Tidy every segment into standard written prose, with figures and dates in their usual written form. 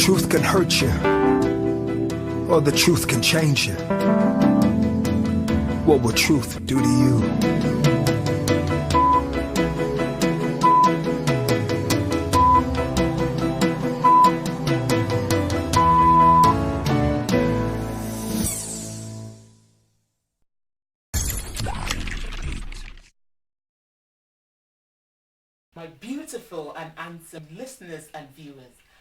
truth can hurt you, or the truth can change you. What will truth do to you? My beautiful and handsome listeners and viewers,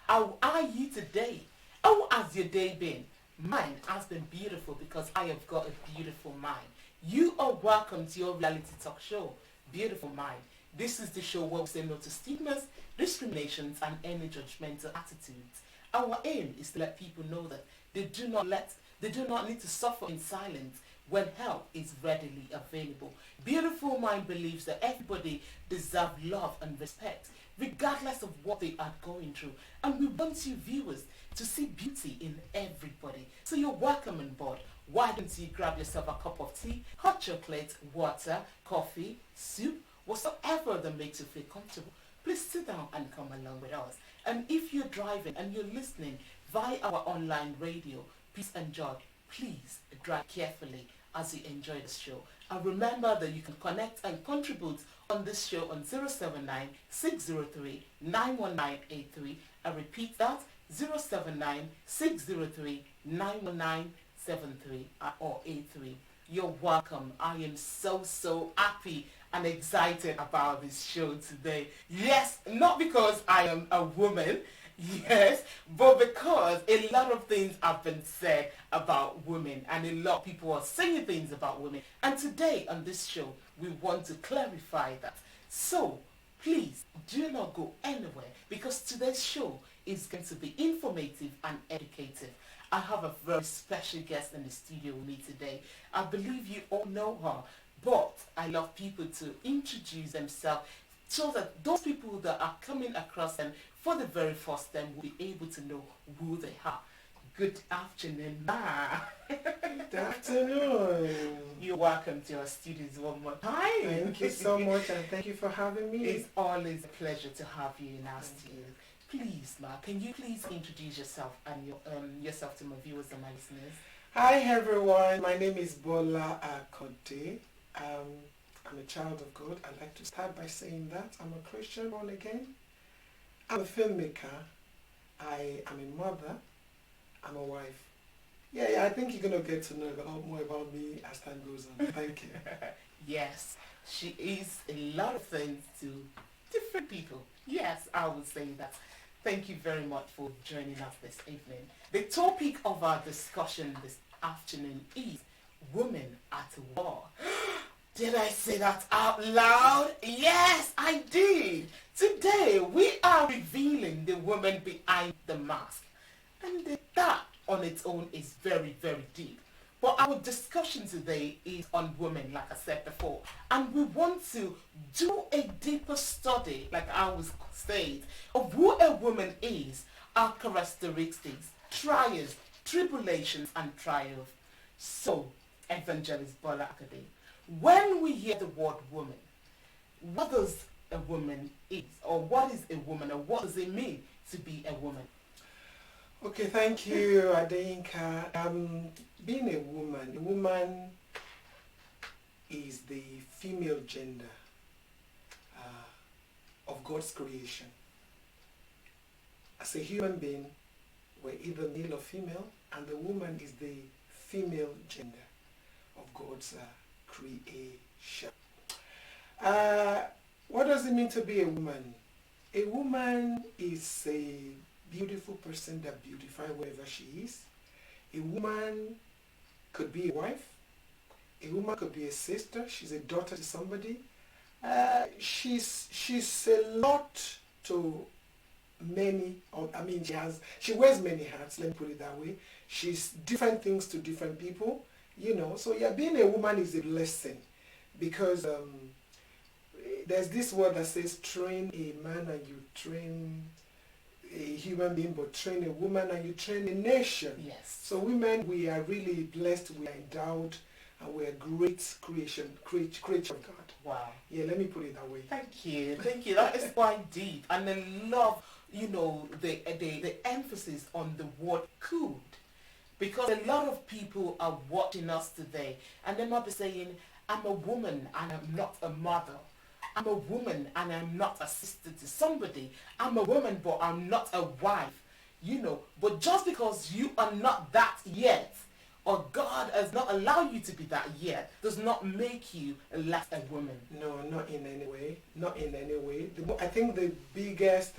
how are you today? How has your day been? Mine has been beautiful because I have got a beautiful mind. You are welcome to your reality talk show, Beautiful Mind. This is the show where we say no to stigmas, discriminations and any judgmental attitudes. Our aim is to let people know that they do not need to suffer in silence when help is readily available. Beautiful Mind believes that everybody deserves love and respect, regardless of what they are going through. And we want you viewers to see beauty in everybody. So you're welcome on board. Why don't you grab yourself a cup of tea, hot chocolate, water, coffee, soup, whatsoever that makes you feel comfortable. Please sit down and come along with us. And if you're driving and you're listening via our online radio, please enjoy. Please drive carefully as you enjoy the show. And remember that you can connect and contribute on this show on 079 603 91983. I repeat that, 079 603 91973 or 83. You're welcome. I am so happy and excited about this show today. Yes, not because I am a woman, yes, but because a lot of things have been said about women and a lot of people are saying things about women. And today on this show, we want to clarify that. So, please do not go anywhere because today's show is going to be informative and educative. I have a very special guest in the studio with me today. I believe you all know her, but I love people to introduce themselves so that those people that are coming across them for the very first time will be able to know who they are. Good afternoon, Ma. Good afternoon. You're welcome to our studios one more time. Thank you so much, and thank you for having me. It's always a pleasure to have you in our studio. Please, Ma, can you please introduce yourself and yourself to my viewers and my listeners? Hi everyone, my name is Bola Akode. I'm a child of God. I'd like to start by saying that I'm a Christian born again. I'm a filmmaker. I am a mother. I'm a wife. Yeah, I think you're going to get to know a lot more about me as time goes on. Thank you. Yes, she is a lot of things to different people. Yes, I would say that. Thank you very much for joining us this evening. The topic of our discussion this afternoon is women at war. Did I say that out loud? Yes, I did. Today, we are revealing the woman behind the mask. And that on its own is very deep. But our discussion today is on women, like I said before. And we want to do a deeper study, like I was saying, of who a woman is, our characteristics, trials, tribulations, and triumphs. So, Evangelist Bola Akode, when we hear the word woman, what does a woman is, or what is a woman, or what does it mean to be a woman? Okay, thank you, Adeyinka. Being a woman is the female gender of God's creation. As a human being, we're either male or female, and the woman is the female gender of God's creation. What does it mean to be a woman? A woman is a beautiful person that beautifies wherever she is. A woman could be a wife. A woman could be a sister. She's a daughter to somebody. She's a lot to many. She wears many hats. Let me put it that way. She's different things to different people. So yeah, being a woman is a blessing because there's this word that says train a man and you train a human being, but train a woman and you train a nation. Yes. So women, we are really blessed, we are endowed, and we are great creature of God. Wow. Yeah, let me put it that way. Thank you. That is quite deep. And I love the emphasis on the word could. Because a lot of people are watching us today and they might be saying, I'm a woman and I'm not a mother. I'm a woman and I'm not a sister to somebody. I'm a woman but I'm not a wife. But just because you are not that yet, or God has not allowed you to be that yet, does not make you less a woman. No, not in any way. Not in any way. I think the biggest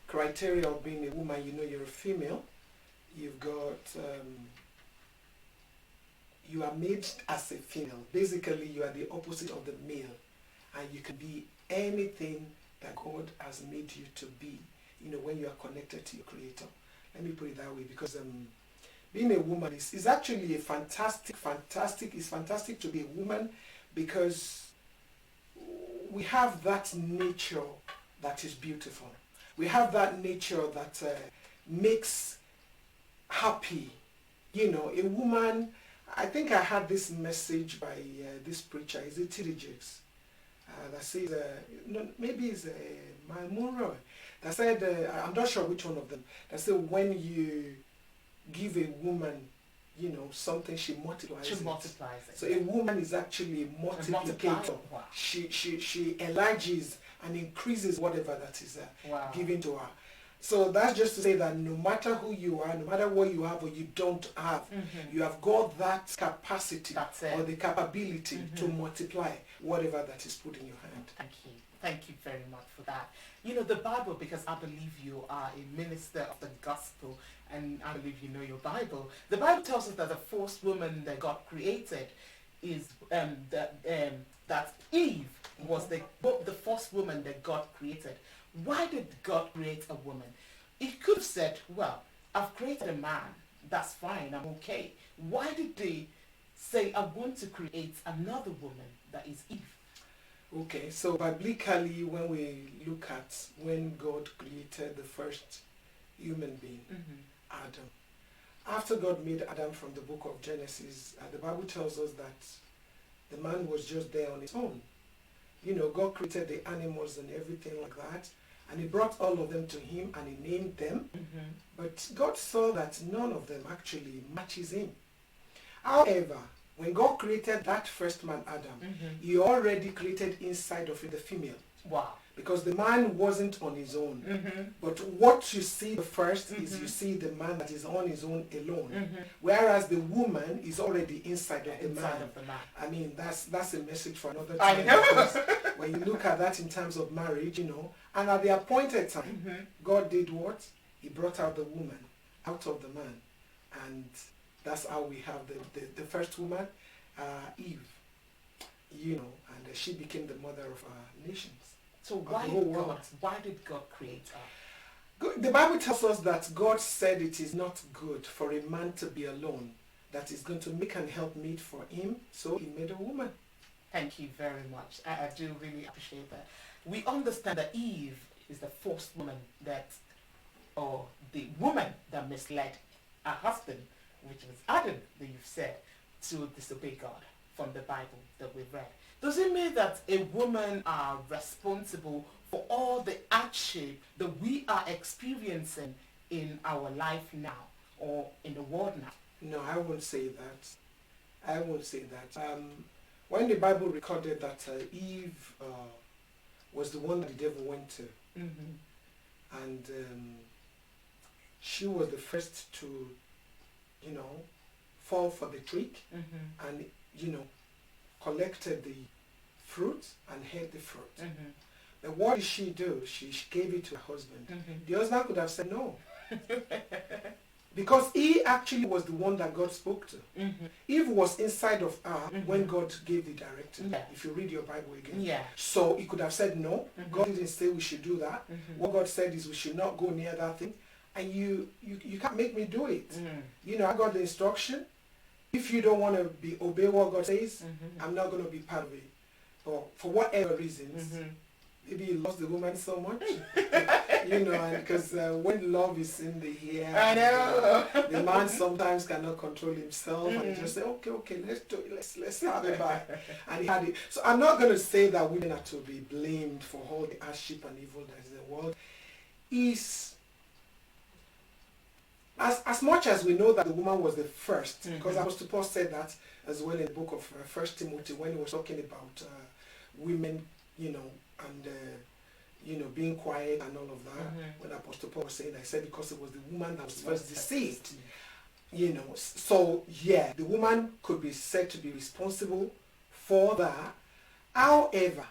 criteria of being a woman, you're a female. You've got, you are made as a female. Basically, you are the opposite of the male. And you can be anything that God has made you to be, when you are connected to your Creator. Let me put it that way, because being a woman is actually it's fantastic to be a woman, because we have that nature that is beautiful. We have that nature that makes happy. A woman, I think I had this message by this preacher, is it T.D. Jakes, that says, maybe it's Monroe, that said, I'm not sure which one of them, that said when you give a woman, something, she multiplies She it. multiplies it. So a woman is actually a multiplicator. Wow. She enlarges and increases whatever that is Wow. given to her. So that's just to say that no matter who you are, no matter what you have or you don't have, you have got that capacity or the capability to multiply whatever that is put in your hand. Thank you. Thank you very much for that. The Bible, because I believe you are a minister of the gospel, and I believe you know your Bible. The Bible tells us that the first woman that God created is that Eve was the first woman that God created. Why did God create a woman? He could have said, well, I've created a man. That's fine. I'm okay. Why did they say, I want to create another woman that is Eve? Okay, so biblically, when we look at when God created the first human being, Adam, after God made Adam from the book of Genesis, the Bible tells us that the man was just there on his own. God created the animals and everything like that, and he brought all of them to him and he named them. But God saw that none of them actually matches him. However, when God created that first man, Adam, he already created inside of it the female. Wow. Because the man wasn't on his own. But what you see the first is you see the man that is on his own alone. Whereas the woman is already inside of the man. I mean, that's a message for another time. I know. When you look at that in terms of marriage, and at the appointed time, God did what? He brought out the woman out of the man. And that's how we have the first woman, Eve. And she became the mother of our nations. So why did God create her? The Bible tells us that God said it is not good for a man to be alone, that he's going to make an helpmeet for him, so he made a woman. Thank you very much. I do really appreciate that. We understand that Eve is the first woman or the woman that misled her husband, which was Adam, that you've said, to disobey God from the Bible that we've read. Does it mean that a woman are responsible for all the hardship that we are experiencing in our life now or in the world now? No, I won't say that. When the Bible recorded that Eve was the one that the devil went to, and she was the first to, fall for the trick, and, collected the fruit and ate the fruit. But what did she do? She gave it to her husband. The husband could have said no. Because he actually was the one that God spoke to. Eve was inside of her when God gave the directive. Yeah. If you read your Bible again. Yeah. So he could have said no. God didn't say we should do that. What God said is we should not go near that thing. And you can't make me do it. I got the instruction. If you don't want to obey what God says, I'm not going to be part of it. Or for whatever reasons. Maybe he loves the woman so much. And because when love is in the air, I know. The man sometimes cannot control himself and he just say, okay, let's do it, let's have it back. And he had it. So I'm not going to say that women are to be blamed for all the hardship and evil that is in the world. is, as much as we know that the woman was the first, because Apostle Paul said that as well in the book of First Timothy when he was talking about women, you know, and you know, being quiet and all of that. When Apostle Paul was saying, I said because it was the woman that was first deceived. You know, so yeah, the woman could be said to be responsible for that. However,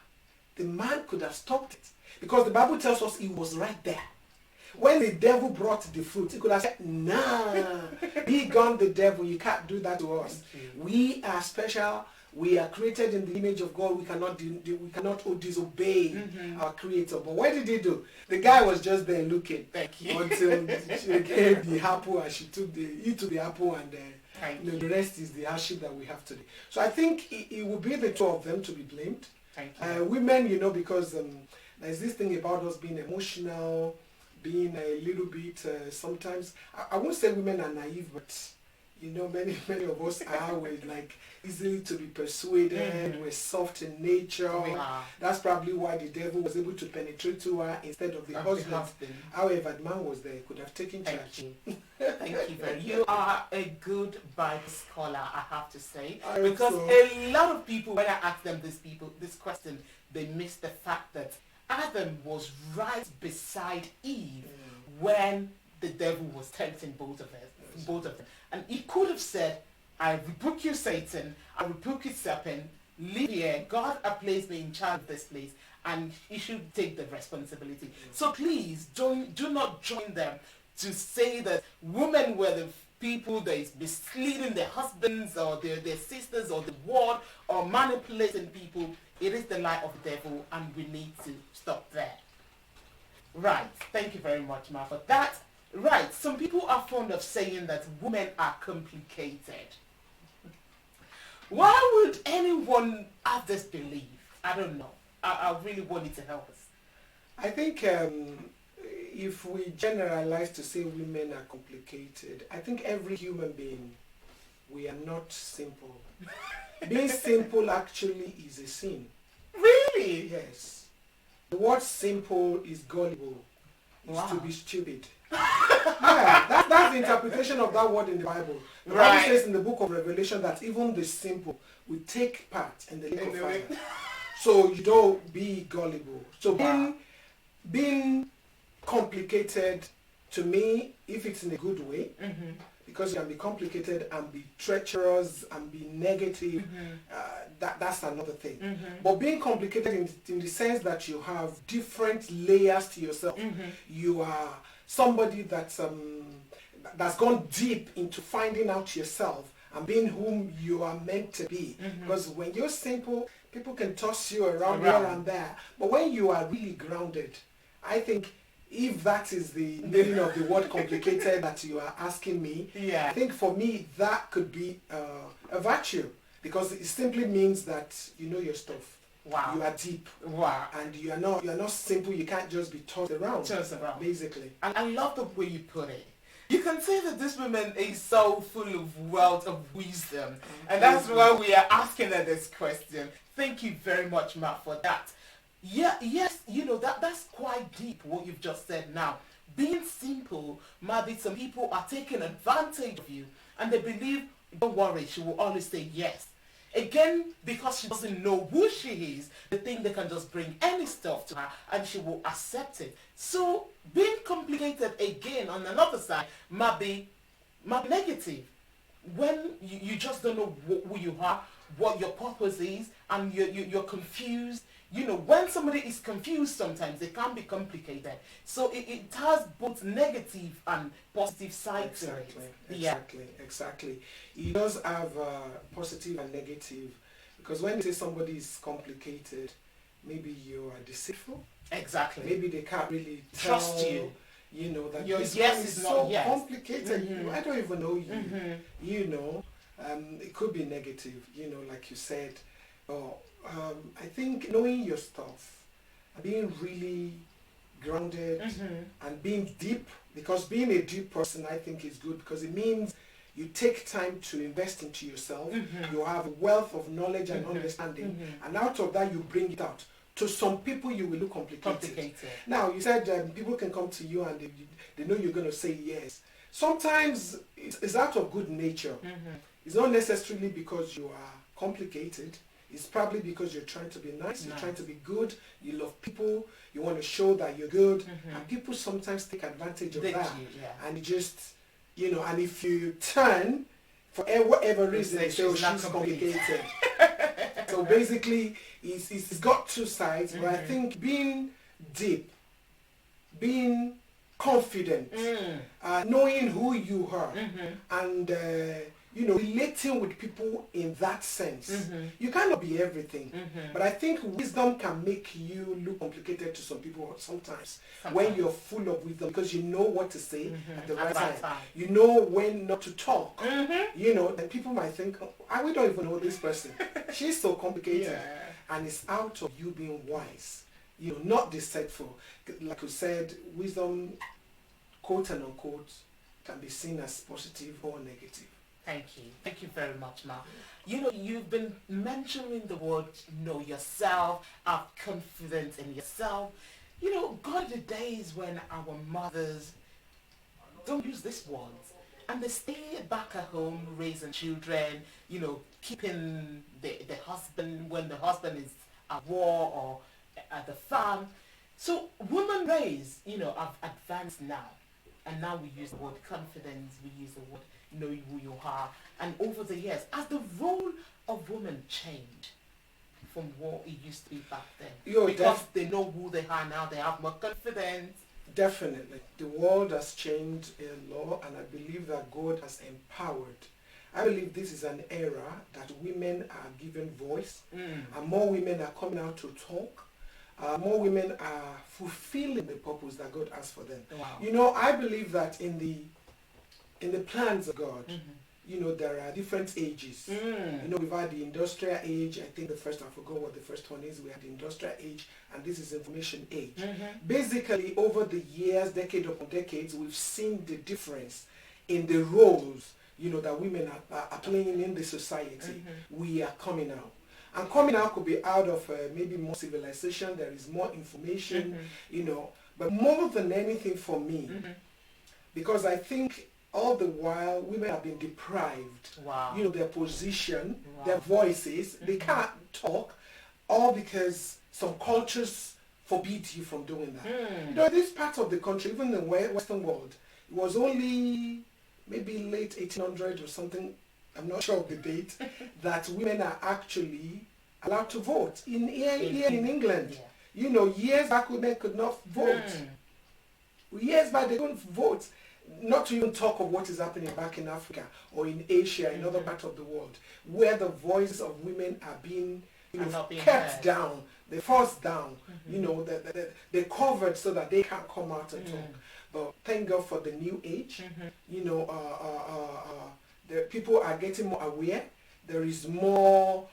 the man could have stopped it because the Bible tells us he was right there. When the devil brought the fruit, he could have said, nah, be gone the devil, you can't do that to us. We are special. We are created in the image of God. We cannot disobey our Creator. But what did he do? The guy was just there looking until she gave the apple and he took the apple, and you know, the rest is the hardship that we have today. So I think it would be the two of them to be blamed. Women, you know, because there's this thing about us being emotional, being a little bit sometimes. I won't say women are naive, but you know, many of us are with like easily to be persuaded. We're soft in nature. That's probably why the devil was able to penetrate to her instead of the husband. However, the man was there, could have taken charge. Thank you very much. You are a good Bible scholar, I have to say, I because hope a lot of people, when I ask them this question, they miss the fact that Adam was right beside Eve when the devil was tempting both of them. And he could have said, I rebuke you, Satan, I rebuke you, serpent, leave here, God has placed me in charge of this place, and he should take the responsibility. So please, do not join them to say that women were the people that is misleading their husbands or their sisters or the ward or manipulating people. It is the lie of the devil, and we need to stop there. Right, thank you very much, Ma, for that. Right, some people are fond of saying that women are complicated. Why would anyone have this belief? I don't know. I really want you to help us. I think if we generalize to say women are complicated, I think every human being, we are not simple. Being simple actually is a sin. Really? Yes. The word simple is gullible. It's Wow. to be stupid. Yeah, that's the interpretation of that word in the Bible. The Bible says in the book of Revelation that even the simple will take part in the lake of fire. So you don't be gullible. So being complicated, to me, if it's in a good way, because you can be complicated and be treacherous and be negative, that's another thing. But being complicated in the sense that you have different layers to yourself. You are somebody that's gone deep into finding out yourself and being whom you are meant to be. Because when you're simple, people can toss you around here and there. But when you are really grounded, I think if that is the meaning of the word complicated that you are asking me, I think for me that could be a virtue, because it simply means that you know your stuff. Wow. You are deep. Wow. And you are not simple. You can't just be tossed around. Basically. And I love the way you put it. You can say that this woman is so full of wealth of wisdom. And that's why we are asking her this question. Thank you very much, Matt, for that. Yeah, yes, you know, that's quite deep what you've just said now. Being simple, maybe some people are taking advantage of you and they believe, don't worry, she will always say yes. Again, because she doesn't know who she is, they think they can just bring any stuff to her and she will accept it. So being complicated again on another side might be negative. When you just don't know who you are, what your purpose is, and you're confused. You know, when somebody is confused sometimes, it can be complicated. So it has both negative and positive sides to it. Exactly. It does have positive and negative. Because when you say somebody is complicated, maybe you are deceitful. Exactly. Maybe they can't really trust you. You know, that your this yes one is is not so yes. complicated. I don't even know you. You know, it could be negative, you know, like you said. I think knowing your stuff, being really grounded and being deep, because being a deep person I think is good, because it means you take time to invest into yourself. You have a wealth of knowledge and understanding, and out of that you bring it out. to some people you will look complicated. Complicated. Now, you said people can come to you and they know you're going to say yes. Sometimes it's out of good nature. It's not necessarily because you are complicated. It's probably because you're trying to be nice, you're trying to be good, you love people, you want to show that you're good, and people sometimes take advantage of that. And you just, you know, and if you turn, for whatever reason, they say, oh, she's complicated. So basically, it's got two sides, but I think being deep, being confident, knowing who you are, and you know, relating with people in that sense. You cannot be everything, but I think wisdom can make you look complicated to some people sometimes. When you're full of wisdom, because you know what to say at the right time. You know when not to talk. You know, and people might think, oh, we don't even know this person. She's so complicated. And it's out of you being wise, you know, not deceitful. Like you said, wisdom, quote and unquote, can be seen as positive or negative. Thank you. Thank you very much, Ma. You know, you've been mentioning the word know yourself, have confidence in yourself. You know, God, the days when our mothers don't use these words and they stay back at home raising children, you know, keeping the husband when the husband is at war or at the farm. So women raised, you know, have advanced now. And now we use the word confidence, we use the word know who you are. And over the years, has the role of women changed from what it used to be back then? Because they know who they are now, they have more confidence. Definitely. The world has changed a lot, and I believe that God has empowered. I believe this is an era that women are given voice, and more women are coming out to talk. More women are fulfilling the purpose that God has for them. Wow. You know, I believe that in the plans of God, you know, there are different ages. You know, we've had the industrial age. I think I forgot what the first one is. We had the industrial age, and this is information age. Basically, over the years, decade upon decades, we've seen the difference in the roles, you know, that women are playing in the society. We are coming out. And coming out could be out of maybe more civilization, there is more information, you know. But more than anything for me, because I think all the while women have been deprived, you know, their position, their voices, they can't talk, all because some cultures forbid you from doing that. You know, this part of the country, even the Western world, it was only maybe late 1800 or something, I'm not sure of the date, that women are actually allowed to vote. Here in England, you know, years back women could not vote. Years back they couldn't vote. Not to even talk of what is happening back in Africa or in Asia, in other parts of the world, where the voices of women are being, you know, kept down, they're forced down, you know, they're covered so that they can't come out and talk. But thank God for the new age, you know, the people are getting more aware. There is more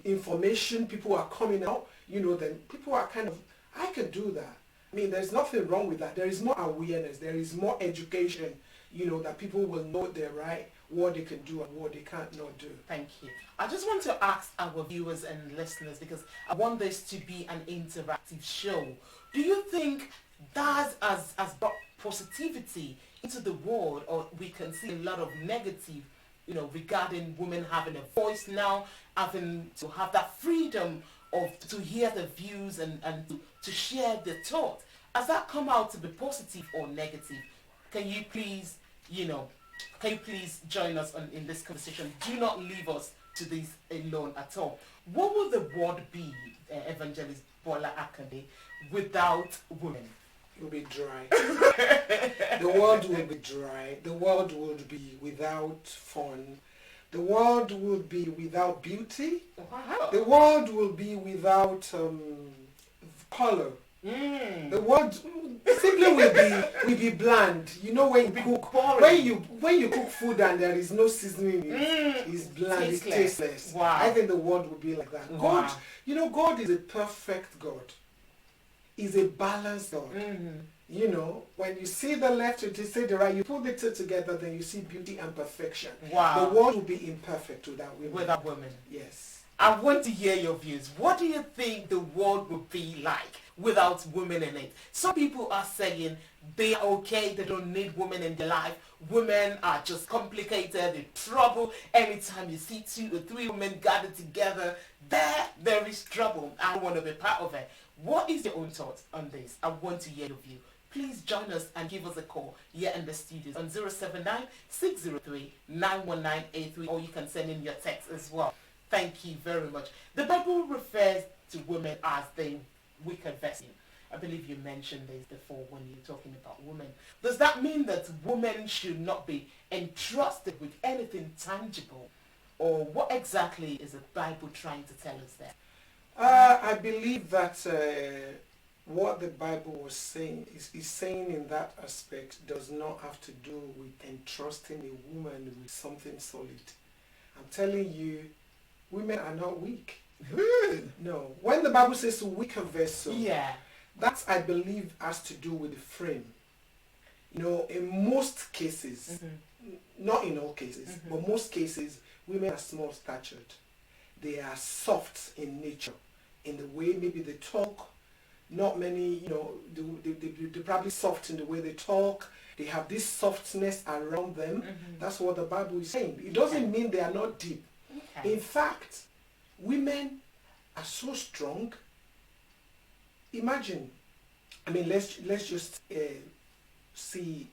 information. People are coming out. You know, then people are kind of, I can do that. I mean, there's nothing wrong with that. There is more awareness. There is more education. You know, that people will know their right, what they can do and what they can't not do. Thank you. I just want to ask our viewers and listeners, because I want this to be an interactive show. Do you think that has brought positivity into the world, or we can see a lot of negative, you know, regarding women having a voice now, having to have that freedom of to hear the views and to share the thought? Has that come out to be positive or negative? Can you please, you know, join us in this conversation? Do not leave us to this alone at all. What would the world be, Evangelist Bola Akande, without women? It will be dry. The world will be dry. The world would be without fun. The world will be without beauty. Wow. The world will be without color. The world simply will be bland. You know, when you cook food and there is no seasoning, it's bland, it's tasteless. Wow. I think the world will be like that. Wow. God, you know, God is a perfect God. He's a balanced God. You know, when you see the left, you see the right, you put the two together, then you see beauty and perfection. Wow. The world will be imperfect without women. Without women. Yes. I want to hear your views. What do you think the world would be like without women in it? Some people are saying they are okay, they don't need women in their life. Women are just complicated, they're trouble. Anytime you see 2 or 3 women gathered together, there is trouble. I don't want to be part of it. What is your own thoughts on this? I want to hear your view. Please join us and give us a call here in the studios on 079-603-91983, or you can send in your text as well. Thank you very much. The Bible refers to women as the weaker vessel. I believe you mentioned this before when you were talking about women. Does that mean that women should not be entrusted with anything tangible? Or what exactly is the Bible trying to tell us there? I believe that what the Bible was saying is saying in that aspect does not have to do with entrusting a woman with something solid. I'm telling you, women are not weak. No. When the Bible says weaker vessel, Yeah. that I believe has to do with the frame. You know, in most cases, not in all cases, but most cases, women are small statured. They are soft in nature, in the way maybe they talk. Not many, you know, they're probably soft in the way they talk. They have this softness around them. That's what the Bible is saying. It doesn't mean they are not deep. Okay. In fact, women are so strong. Imagine, I mean, let's just see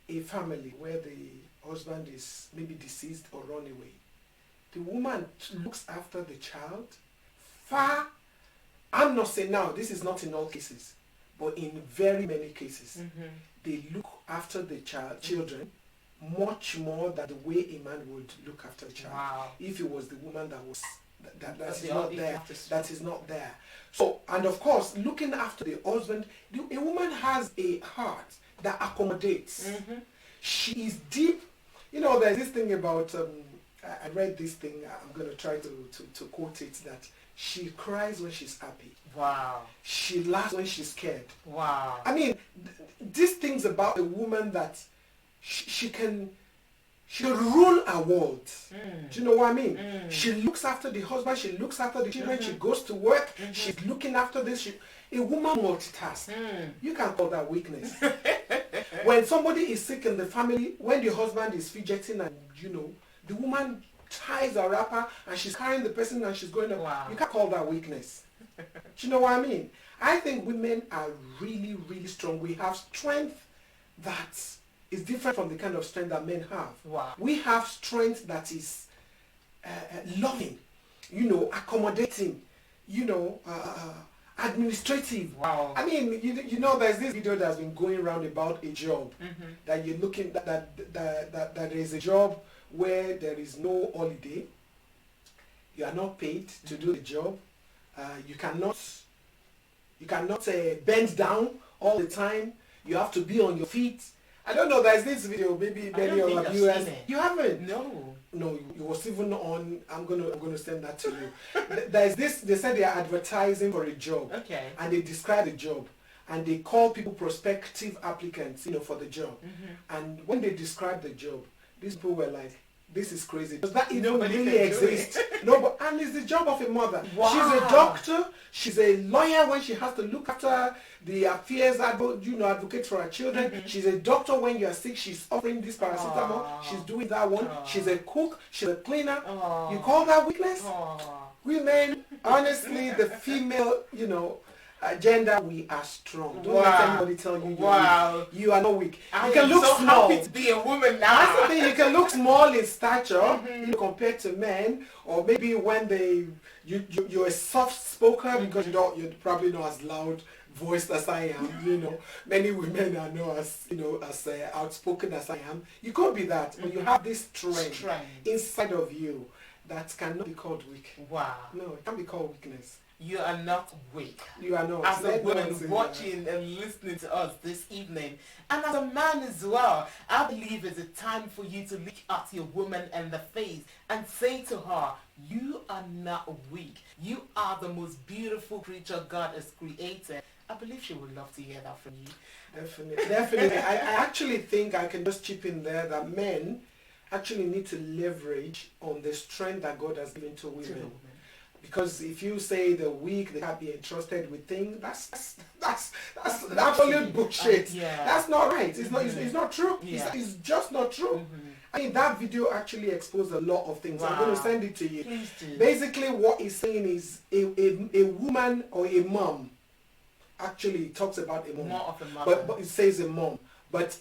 a family where the husband is maybe deceased or run away. The woman looks after the child far. I'm not saying now, this is not in all cases, but in very many cases, they look after the children much more than the way a man would look after a child. Wow. If it was the woman that was that But is they not all there, have to that is not there. So, and of course, looking after the husband, a woman has a heart that accommodates. She is deep. You know, there's this thing about I read this thing. I'm going to try to quote it, that she cries when she's happy. Wow. She laughs when she's scared. Wow. I mean, these things about a woman that she can rule a world. Do you know what I mean? She looks after the husband, she looks after the children, she goes to work, she's looking after this. A woman multitasks. You can call that weakness. When somebody is sick in the family, when the husband is fidgeting and, you know, the woman ties a wrapper and she's carrying the person and she's going up. Wow. You can't call that weakness. Do you know what I mean? I think women are really, really strong. We have strength that is different from the kind of strength that men have. Wow. We have strength that is loving, you know, accommodating, you know, administrative. Wow. I mean, you know, there's this video that's been going around about a job that you're looking that there is a job where there is no holiday. You are not paid to do the job. You cannot bend down all the time. You have to be on your feet. I don't know. There's this video. Maybe many of you have. You haven't. No. No, it was even on. I'm gonna send that to you. There's this. They said they are advertising for a job. Okay. And they describe the job, and they call people prospective applicants, you know, for the job. And when they describe the job, these people were like, "This is crazy. Does that even Nobody really can do exist?" No, but and it's the job of a mother. Wow. She's a doctor. She's a lawyer when she has to look after the affairs, advocate for her children. She's a doctor when you are sick. She's offering this paracetamol. She's doing that one. She's a cook. She's a cleaner. You call that weakness? Women, honestly, the female, you know, gender, we are strong. Don't let anybody tell you you're weak. You are not weak. I You can am look so small. happy to be a woman That's the now. thing, you can look small in stature, you know, compared to men, or maybe when you're a soft spoken because you're probably not as loud voiced as I am. You know, many women are not as, you know, as outspoken as I am. You could be that, but you have this strength inside of you that cannot be called weak. Wow. No, it can't be called weakness. You are not weak. You are not. As a Let no one woman say watching and listening to us this evening, and as a man as well, I believe it's a time for you to look at your woman in the face and say to her, you are not weak. You are the most beautiful creature God has created. I believe she would love to hear that from you. Definitely. I actually think I can just chip in there that men, actually need to leverage on the strength that God has given to To the women. woman. Because if you say the weak, they can't be entrusted with things, that's absolute bullshit. Yeah. That's not right. It's not. It's not true. Yeah. It's just not true. Mhm. I mean, that video actually exposed a lot of things. I'm going Wow. to send it to you. Please do. Basically, what he's saying is a woman or a mom. Actually, it talks about a mom, More of a mother. but it says a mom. But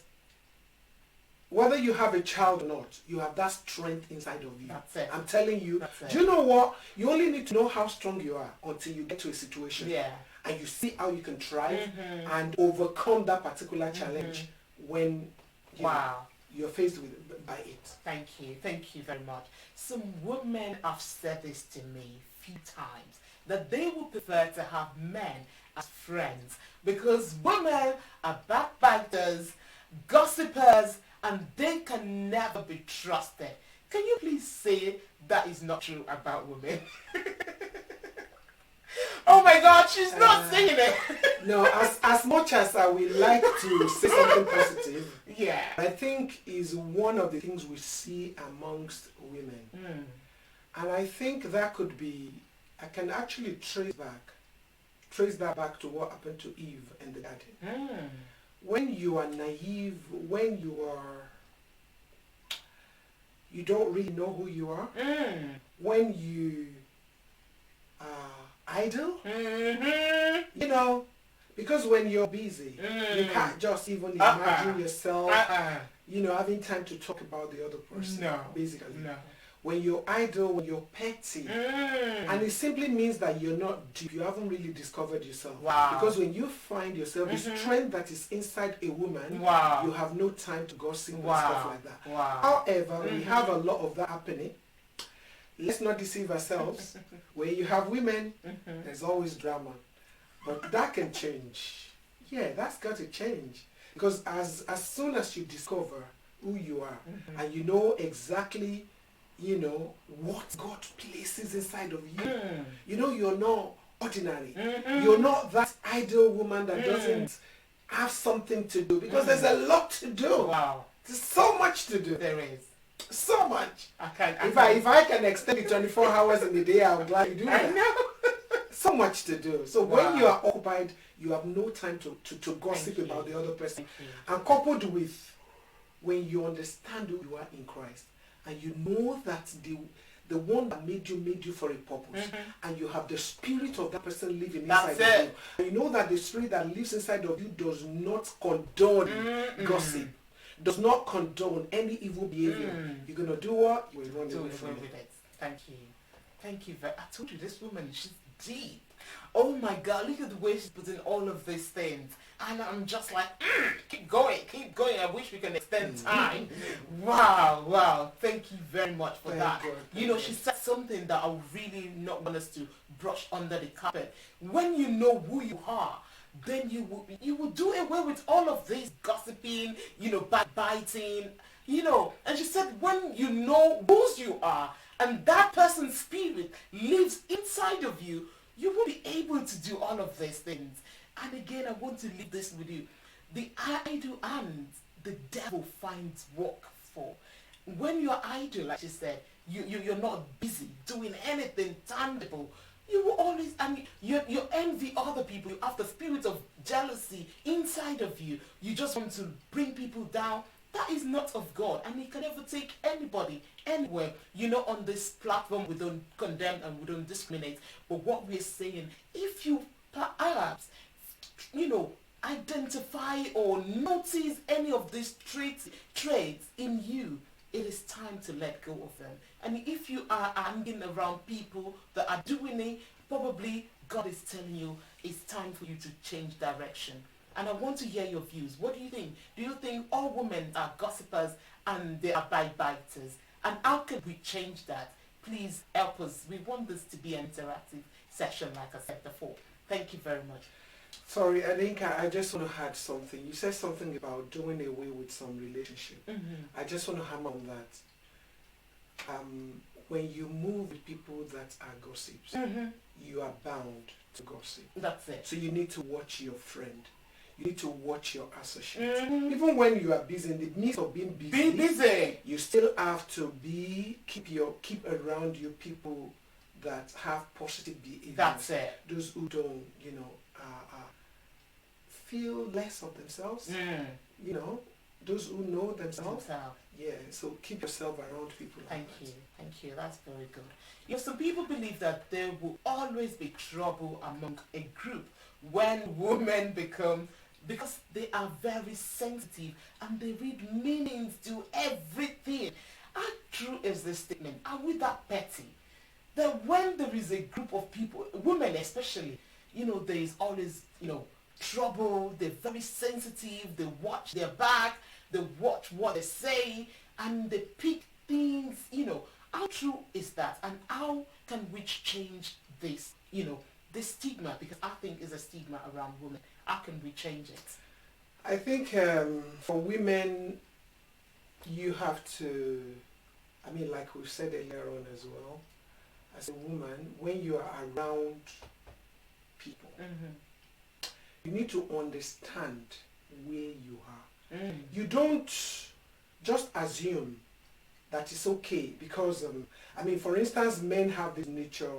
whether you have a child or not, you have that strength inside of you. That's it. I'm telling you. That's it. Do you know what? You only need to know how strong you are until you get to a situation. Yeah. And you see how you can thrive Mhm. and overcome that particular challenge when you know, Wow. you're faced with by it. Thank you. Thank you very much. Some women have said this to me a few times, that they would prefer to have men as friends because women are backbiters, gossipers, and they can never be trusted. Can you please say that is not true about women? Oh my God, she's not saying it. No, as much as I would like to say something positive, Yeah. I think is one of the things we see amongst women. Mm. And I think that could be, I can actually trace that back to what happened to Eve in the garden. Mm. When you are naive, when you don't really know who you are, Mm. when you are idle, Mhm. you know, because when you're busy, you can't just even imagine yourself, you know, having time to talk about the other person. No. Basically. No. When you're idle, when you're petty, Mm. and it simply means that you're not deep, you haven't really discovered yourself. Wow. Because when you find yourself, the strength that is inside a woman, Wow. you have no time to gossip and Wow. stuff like that. Wow. However, we have a lot of that happening. Let's not deceive ourselves. When you have women, there's always drama. But that can change. Yeah, that's got to change. Because as soon as you discover who you are and you know exactly, you know, what God places inside of you, you know you're not ordinary. You're not that idle woman that doesn't have something to do. Because there's a lot to do. Wow. There's so much to do. There is. So much. If If I can extend it 24 hours in the day, I would gladly do I that. know. So much to do. So Wow. when you are occupied, you have no time to gossip Thank you. about the other person. Thank you. And coupled with when you understand who you are in Christ and you know that the one that made you for a purpose, and you have the spirit of that person living That's inside of it. you. And you know that the spirit that lives inside of you does not condone gossip, does not condone any evil behavior. You're gonna do what? You will run Do away it from it. with it. Thank you. Thank you. I told you this woman, she's deep. Oh my God, look at the way she's putting all of these things. And I'm just like, keep going. I wish we can extend time. Wow. Thank you very much for Thank that. God, You know, thank she said something that I would really not want us to brush under the carpet. When you know who you are, then you will do away with all of this gossiping, you know, backbiting, you know. And she said, when you know whose you are, and that person's spirit lives inside of you, you will be able to do all of these things. And again, I want to leave this with you. The idle hands, the devil finds work for. When you're idle, like she said, you're not busy doing anything tangible. You will always, you envy other people. You have the spirit of jealousy inside of you. You just want to bring people down. That is not of God, and He can never take anybody anywhere. You know, on this platform, we don't condemn and we don't discriminate. But what we're saying, if you perhaps, you know, identify or notice any of these traits in you, it is time to let go of them. And if you are hanging around people that are doing it, probably God is telling you it's time for you to change direction. And I want to hear your views. What do you think? Do you think all women are gossipers and they are backbiters? And how can we change that? Please help us. We want this to be an interactive session, like I said before. Thank you very much. Sorry, I think I just want to add something. You said something about doing away with some relationship. I just want to hammer on that. When you move with people that are gossips, you are bound to gossip. That's it. So you need to watch your friend. you need to watch your associates. Even when you are busy, in the midst of being busy, Be busy. you still have to keep around you people that have positive behavior. That's it. Those who don't, feel less of themselves. Those who know themselves. Himself. Yeah, so keep yourself around people like that. Thank you. That's very good. Some people believe that there will always be trouble among a group when women become, because they are very sensitive and they read meanings to everything. How true is this statement? Are we that petty? That when there is a group of people, women especially, there is always, trouble. They're very sensitive. They watch their back. They watch what they say, and they pick things. How true is that? And how can we change this? This stigma, because I think is a stigma around women. How can we change it? I think for women, you have to, like we said earlier on as well, as a woman, when you are around people, you need to understand where you are. You don't just assume that it's okay because, for instance, men have this nature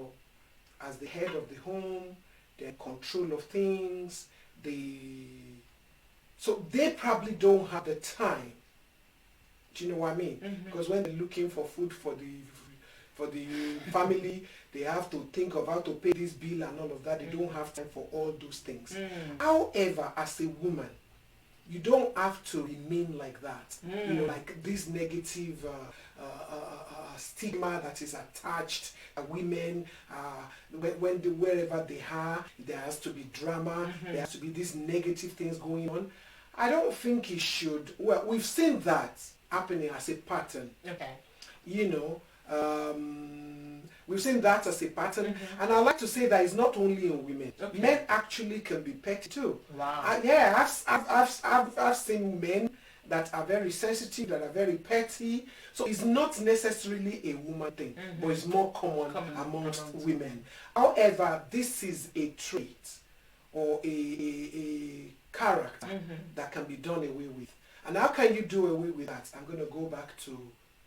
as the head of the home, they're in control of things, so they probably don't have the time. Do you know what I mean? Because when they're looking for food for the family, they have to think of how to pay this bill and all of that. They don't have time for all those things. However, as a woman, you don't have to remain like that. Like this negative stigma that is attached women, wherever they are, there has to be drama, there has to be these negative things going on. I don't think it should. Well, we've seen that happening as a pattern. Okay. We've seen that as a pattern, and I like to say that it's not only in women. Okay. Men actually can be petty too. Wow. I've seen men that are very sensitive, that are very petty. So it's not necessarily a woman thing, but it's more common amongst women. However, this is a trait or a character that can be done away with. And how can you do away with that? I'm going to go back to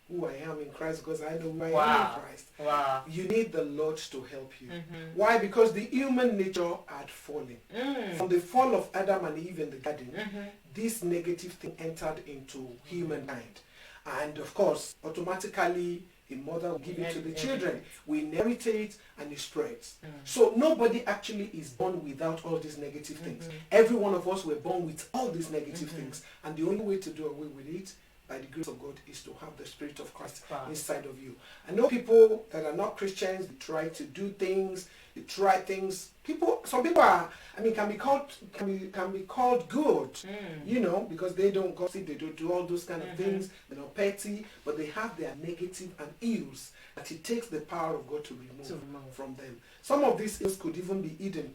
who I am in Christ, because I know who I am in Christ. Wow. You need the Lord to help you. Why? Because the human nature had fallen. From the fall of Adam and Eve in the garden, this negative thing entered into humankind. And of course, automatically, a mother will give it to the children. We inherit it and it spreads. So nobody actually is born without all these negative things. Every one of us were born with all these negative things. And the only way to do away with it, by the grace of God, is to have the Spirit of Christ inside of you. I know people that are not Christians, they try to do things, they try things. Some people are, can be called good, because they don't gossip, they don't do all those kind of things, they're not petty, but they have their negative and ills that it takes the power of God to remove from them. Some of these ills could even be hidden.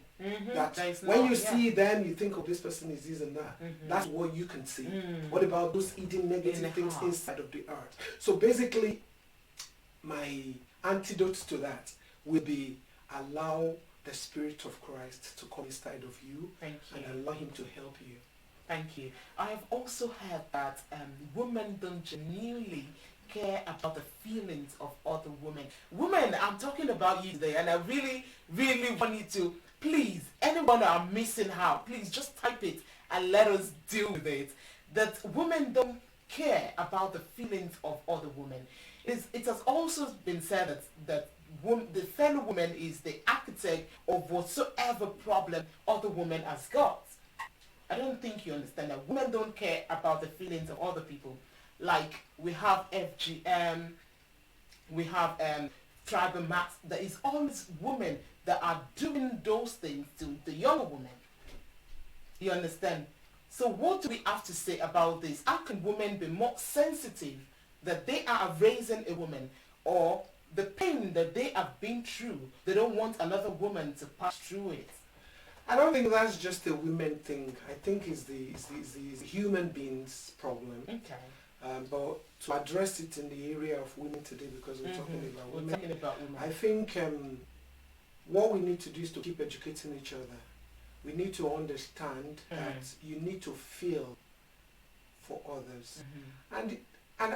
That when you see them, you think, oh, this person is this and that. That's what you can see. What about those hidden negative things inside of the heart? So basically, my antidote to that will be allow the Spirit of Christ to come inside of you, and allow Him to help you. Thank you. I have also heard that women don't genuinely care about the feelings of other women. Women, I'm talking about you today, and I really, really want you to, please, anyone that I'm missing out, please just type it and let us deal with it. That women don't care about the feelings of other women. It has also been said that the fellow woman is the architect of whatsoever problem other women has got. I don't think you understand that. Women don't care about the feelings of other people. Like we have FGM, we have tribal max. There is always women that are doing those things to the younger women. You understand? So what do we have to say about this? How can women be more sensitive that they are raising a woman, or the pain that they have been through, they don't want another woman to pass through it? I don't think that's just a women thing. I think it's the human beings problem. Okay. But to address it in the area of women today, because we're talking about women, I think what we need to do is to keep educating each other we need to understand that you need to feel for others. And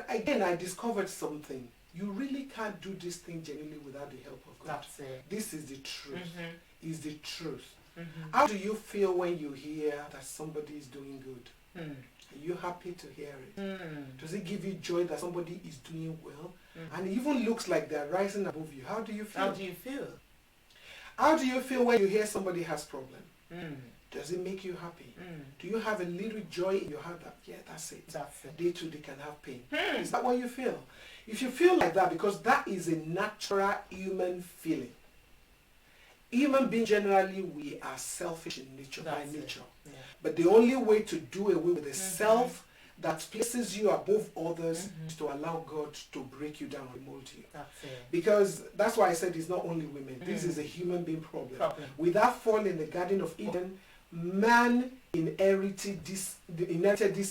again, I discovered something. You really can't do this thing genuinely without the help of God. That's it. This is the truth. Is the truth. How do you feel when you hear that somebody is doing good? Are you happy to hear it? Does it give you joy that somebody is doing well? And it even looks like they're rising above you. How do you feel? How do you feel? How do you feel when you hear somebody has problem? Does it make you happy? Do you have a little joy in your heart that, yeah, that's it. That's it. Day to day can have pain. Is that what you feel? If you feel like that, because that is a natural human feeling. Human beings generally, we are selfish in nature, That's by it. nature. Yeah. But the only way to do away with the self that places you above others is to allow God to break you down and mold you. That's it. Because that's why I said it's not only women. This is a human being problem. With that fall in the Garden of Eden, man inherited this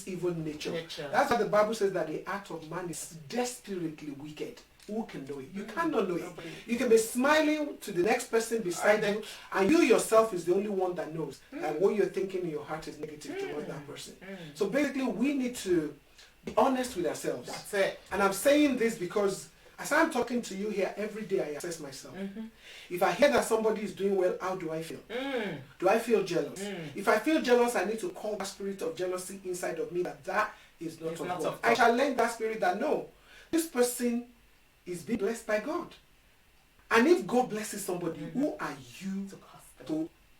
evil nature. That's why the Bible says that the heart of man is desperately wicked. Who can know it? You cannot know it. You can be smiling to the next person beside you, and you yourself is the only one that knows that what you're thinking in your heart is negative towards that person. So basically, we need to be honest with ourselves. That's it. And I'm saying this because as I'm talking to you here, every day I assess myself. If I hear that somebody is doing well, how do I feel? Do I feel jealous? If I feel jealous, I need to call that spirit of jealousy inside of me that is not of God. I challenge that spirit that no, this person is being blessed by God. And if God blesses somebody, who are you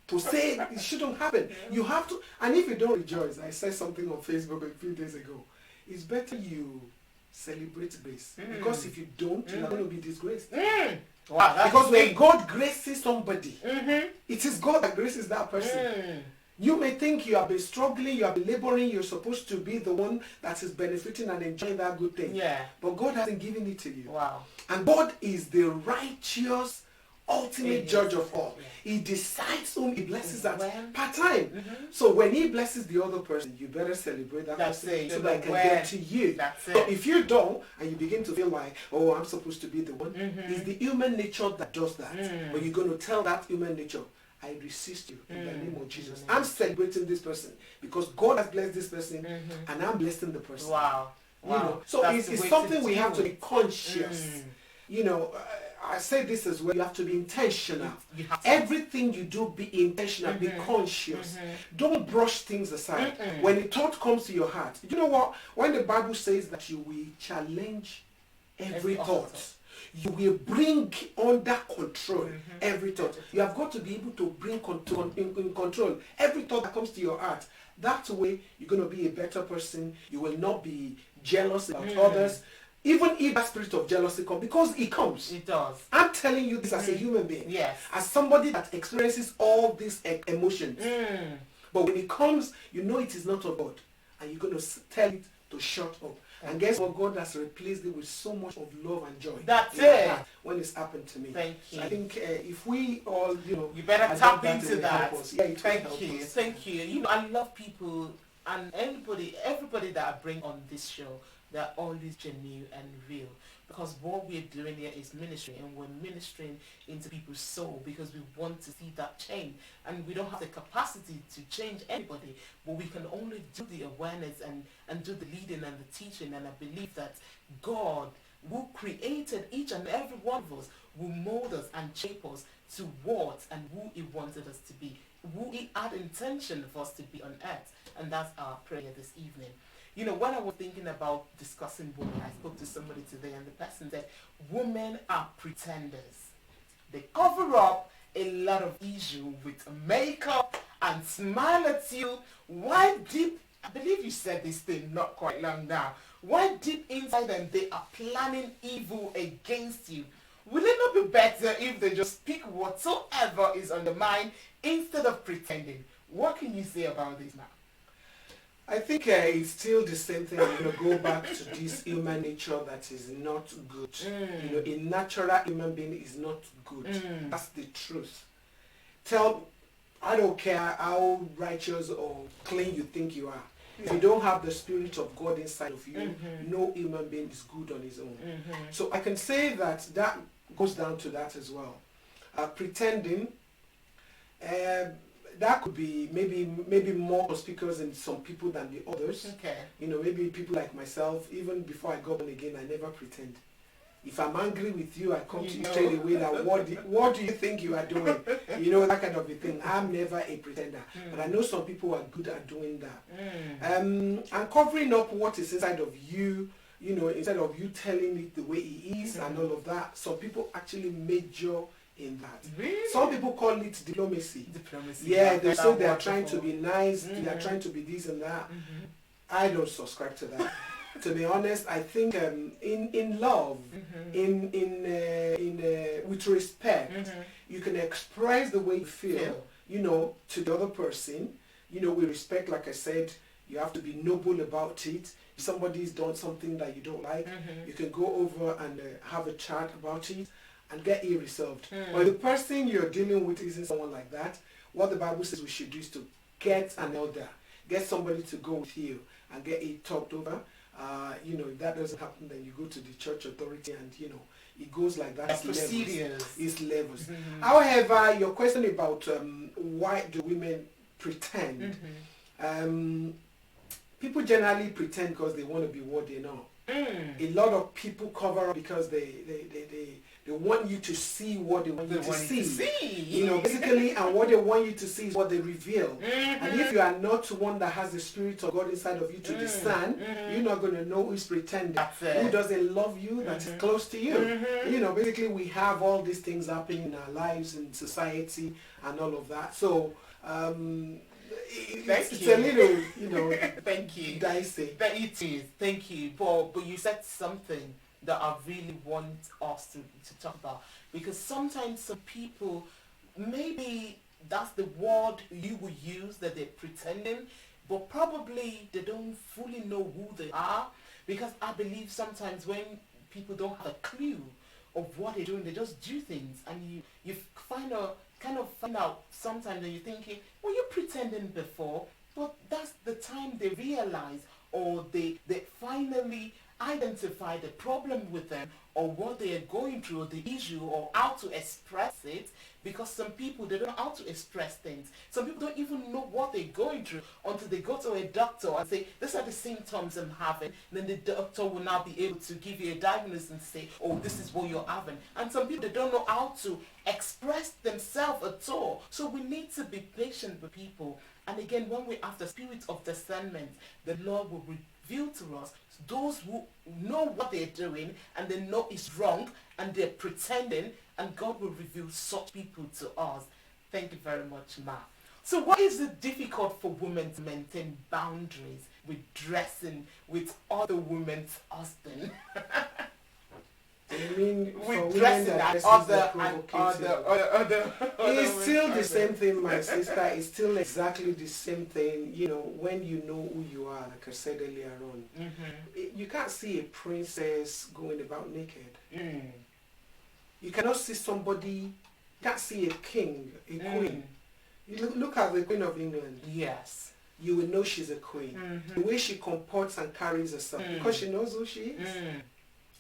to say it shouldn't happen? You have to, and if you don't rejoice, I said something on Facebook a few days ago, it's better you celebrate grace. Because if you don't, you're going to be disgraced. Wow, because when God graces somebody, it is God that graces that person. You may think you have been struggling, you have been laboring, you're supposed to be the one that is benefiting and enjoying that good thing. But God hasn't given it to you. Wow. And God is the righteous, ultimate judge of all. He decides whom he blesses at part time. So when he blesses the other person, you better celebrate that person so that it can get to you. So if you don't, and you begin to feel like, oh, I'm supposed to be the one, it's the human nature that does that. But you're going to tell that human nature, I resist you in the name of Jesus. I'm celebrating this person because God has blessed this person and I'm blessing the person. Wow. You know, so it's something we have to be conscious. You know, I say this as well, you have to be intentional. Everything you do, be intentional, be conscious. Don't brush things aside. When a thought comes to your heart, you know what? When the Bible says that you will challenge every thought, you will bring under control every thought. You have got to be able to bring in control every thought that comes to your heart. That way, you're going to be a better person. You will not be jealous about others. Even if that spirit of jealousy comes, because it comes. It does. I'm telling you this as a human being. Yes. As somebody that experiences all these emotions. But when it comes, you know it is not of God. And you're going to tell it to shut up. And guess what? God has replaced it with so much of love and joy. That's it. When it's happened to me. Thank you. I think if we all, you better tap into that. Thank you. Thank you. You know, I love people and everybody that I bring on this show, they're always genuine and real. Because what we're doing here is ministry, and we're ministering into people's soul because we want to see that change. And we don't have the capacity to change anybody, but we can only do the awareness and do the leading and the teaching. And I believe that God, who created each and every one of us, will mold us and shape us to what and who he wanted us to be, who he had intention for us to be on earth. And that's our prayer this evening. You know, when I was thinking about discussing women, I spoke to somebody today and the person said, women are pretenders. They cover up a lot of issue with makeup and smile at you. Why deep, I believe you said this thing not quite long now, why deep inside them they are planning evil against you? Will it not be better if they just speak whatsoever is on the mind instead of pretending? What can you say about this now? I think it's still the same thing. I'm going to go back to this human nature that is not good. You know, a natural human being is not good. That's the truth. I don't care how righteous or clean you think you are. If you don't have the Spirit of God inside of you, no human being is good on his own. So I can say that goes down to that as well. Pretending, that that could be maybe more conspicuous in some people than the others. Okay. You know, maybe people like myself, even before I got born again, I never pretend. If I'm angry with you, I come to you straight away that what do you think you are doing? You know, that kind of a thing. I'm never a pretender. But I know some people are good at doing that. And covering up what is inside of you, you know, instead of you telling it the way it is and all of that, some people actually major in that. Really? Some people call it diplomacy. Diplomacy. Yeah, they say they are wonderful. trying to be nice, they are trying to be this and that. I don't subscribe to that. To be honest, I think in love, with respect, you can express the way you feel, you know, to the other person. You know, with respect, like I said, you have to be noble about it. If somebody's done something that you don't like, you can go over and have a chat about it and get it resolved. But the person you're dealing with isn't someone like that. What the Bible says we should do is to get an elder, get somebody to go with you and get it talked over. You know, if that doesn't happen, then you go to the church authority and, you know, it goes like that. It's levels. However, your question about why do women pretend? People generally pretend because they want to be what they're not. A lot of people cover up because they want you to see what they want you to see. You know, basically, and what they want you to see is what they reveal. And if you are not one that has the Spirit of God inside of you to discern, you're not going to know who's pretending, who doesn't love you, that is close to you. You know, basically, we have all these things happening in our lives, in society, and all of that. So, it's a little, you know, Thank you. dicey. That it is. Thank you. But you said something that I really want us to talk about, because sometimes some people, maybe that's the word you will use, that they're pretending, but probably they don't fully know who they are, because I believe sometimes when people don't have a clue of what they're doing, they just do things, and you kind of find out sometimes that you're thinking, well, you're pretending before, but that's the time they realize, or they finally identify the problem with them, or what they are going through, or the issue, or how to express it. Because some people, they don't know how to express things. Some people don't even know what they're going through until they go to a doctor and say, these are the symptoms I'm having. Then the doctor will now be able to give you a diagnosis and say, oh, this is what you're having. And some people, they don't know how to express themselves at all. So we need to be patient with people. And again, when we have the spirit of discernment, the Lord will reveal to us those who know what they're doing and they know it's wrong and they're pretending, and God will reveal such people to us. Thank you very much, Ma. So why is it difficult for women to maintain boundaries with dressing with other women's husbands? I mean, for With women dressing that at other it's still the women. same thing, my sister. It's still exactly the same thing. You know, when you know who you are, like I said earlier on, you can't see a princess going about naked. You cannot see somebody. You can't see a king, a queen. You look at the Queen of England. Yes. You will know she's a queen. The way she comports and carries herself, because she knows who she is.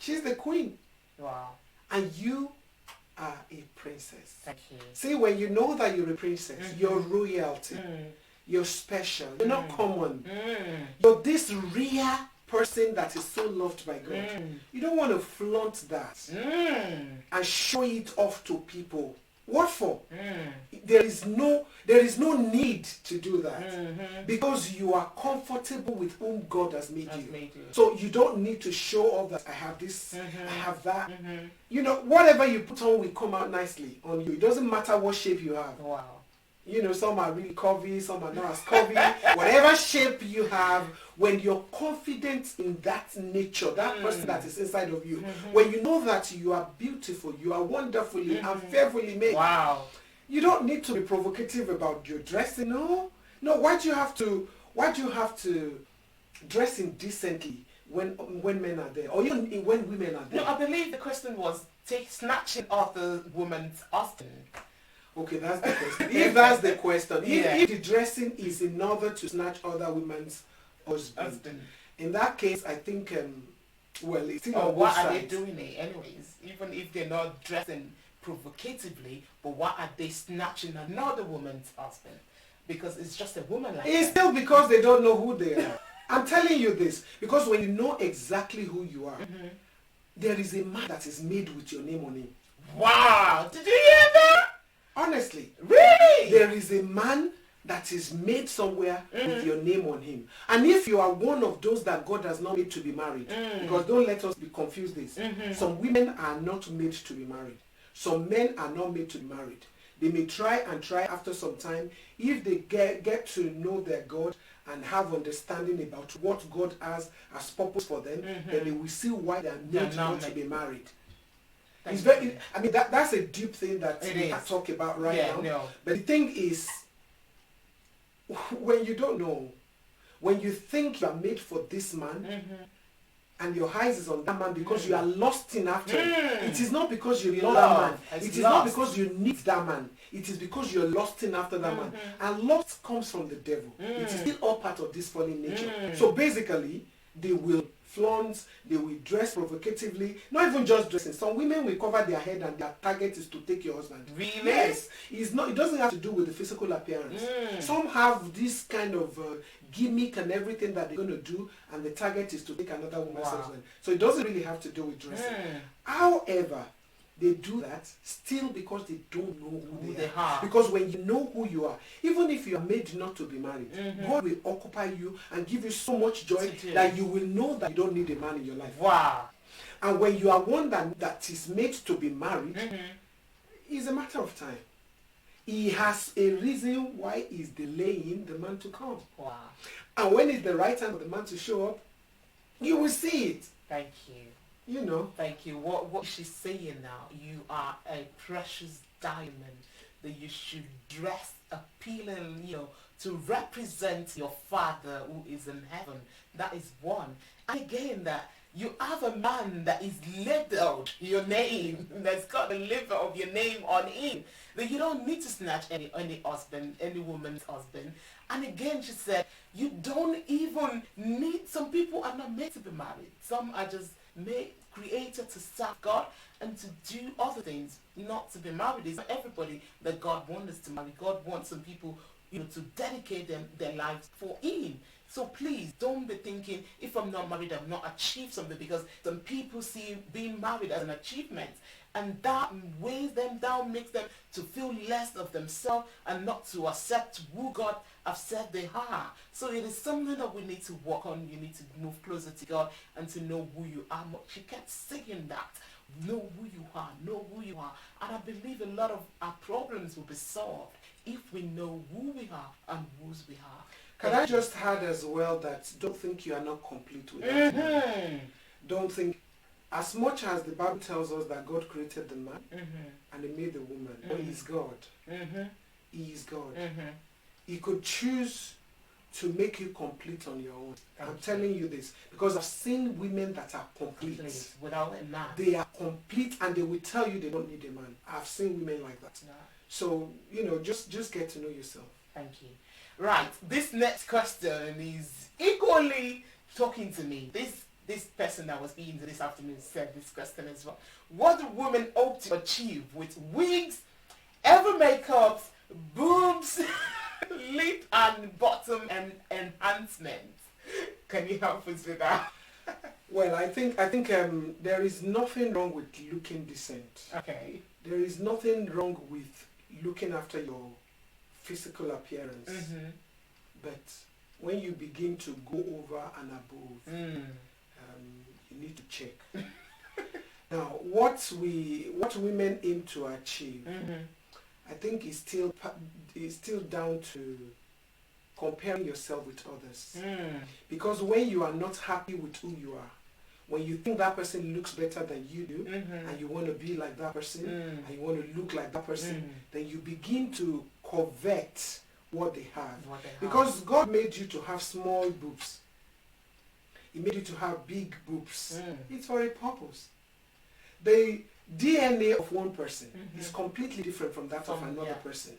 She's the queen. Wow. And you are a princess. Thank you. See, when you know that you're a princess, you're royalty, you're special, you're not common. You're this rare person that is so loved by God. You don't want to flaunt that and show it off to people. What for? There is no need to do that, because you are comfortable with whom God has made you. So you don't need to show off that I have this, I have that. You know, whatever you put on will come out nicely on you. It doesn't matter what shape you have. Wow. You know, some are really curvy, some are not as curvy. Whatever shape you have, when you're confident in that nature, that person that is inside of you, when you know that you are beautiful, you are wonderfully and fearfully made. Wow. You don't need to be provocative about your dressing. No, why do you have to dress indecently when men are there, or even when women are there? No, I believe the question was snatching off the woman's husband. Okay, that's the question. If that's the question, if the dressing is in order to snatch other women's husband, in that case, I think, well, it's still on both why sides. are they doing it anyways? Even if they're not dressing provocatively, but why are they snatching another woman's husband? because it's just a woman like It's that. still because they don't know who they are. I'm telling you this because when you know exactly who you are, there is a man that is made with your name on him. Wow! Did you hear that? Honestly, Really? there is a man that is made somewhere with your name on him. And if you are one of those that God has not made to be married, because don't let us be confused this, some women are not made to be married. Some men are not made to be married. They may try and try after some time. If they get to know their God and have understanding about what God has as purpose for them, then they will see why they are made not to be married. It's very, I mean, that's a deep thing that we can't talk about right now. No. But the thing is, when you don't know, when you think you are made for this man, and your eyes is on that man because you are lost in after him, it is not because you love that man. It is not because you need that man. It is because you're lost in after that man. And lust comes from the devil. It is still all part of this fallen nature. So basically, they will flaunt, they will dress provocatively, not even just dressing. Some women will cover their head and their target is to take your husband. Really? Yes. It doesn't have to do with the physical appearance. Some have this kind of gimmick and everything that they're going to do, and the target is to take another woman's husband. So it doesn't really have to do with dressing. However, they do that still because they don't know who they are. Because when you know who you are, even if you are made not to be married, God will occupy you and give you so much joy that you will know that you don't need a man in your life. Wow. And when you are one that is made to be married, it's a matter of time. He has a reason why he's delaying the man to come. Wow. And when it's the right time for the man to show up, you will see it. Thank you. You know. Thank you. What she's saying now, you are a precious diamond that you should dress appealing, to represent your Father who is in heaven. That is one. And again, that you have a man that is labeled your name, that's got the label of your name on him. That you don't need to snatch any husband, any woman's husband. And again, she said, you don't even need, some people are not made to be married. Some are just created to serve God and to do other things, not to be married. It's not everybody that God wants us to marry. God wants some people, to dedicate their lives for Him. So please don't be thinking, if I'm not married, I've not achieved something, because some people see being married as an achievement, and that weighs them down, makes them to feel less of themselves and not to accept who God have said they are. So it is something that we need to work on. You need to move closer to God and to know who you are. She kept saying that. Know who you are. Know who you are. And I believe a lot of our problems will be solved if we know who we are and whose we are. Can I just add as well that don't think you are not complete without man. Don't think, as much as the Bible tells us that God created the man and He made the woman, but He is God. He is God. He could choose to make you complete on your own. I'm telling you this because I've seen women that are complete. Without a man. They are complete and they will tell you they don't need a man. I've seen women like that. No. So, just get to know yourself. Thank you. Right, this next question is equally talking to me. This person that was speaking to this afternoon said this question as well. What do women hope to achieve with wigs, ever makeup, boobs, lip and bottom and enhancements? Can you help us with that? Well, I think there is nothing wrong with looking decent. Okay. There is nothing wrong with looking after your physical appearance. But when you begin to go over and above, you need to check. Now, what women aim to achieve, I think is still down to comparing yourself with others. Because when you are not happy with who you are, when you think that person looks better than you do, and you want to be like that person, and you want to look like that person, then you begin to covet what they have. Because God made you to have small boobs. He made you to have big boobs. It's for a purpose. The DNA of one person is completely different from that of another person.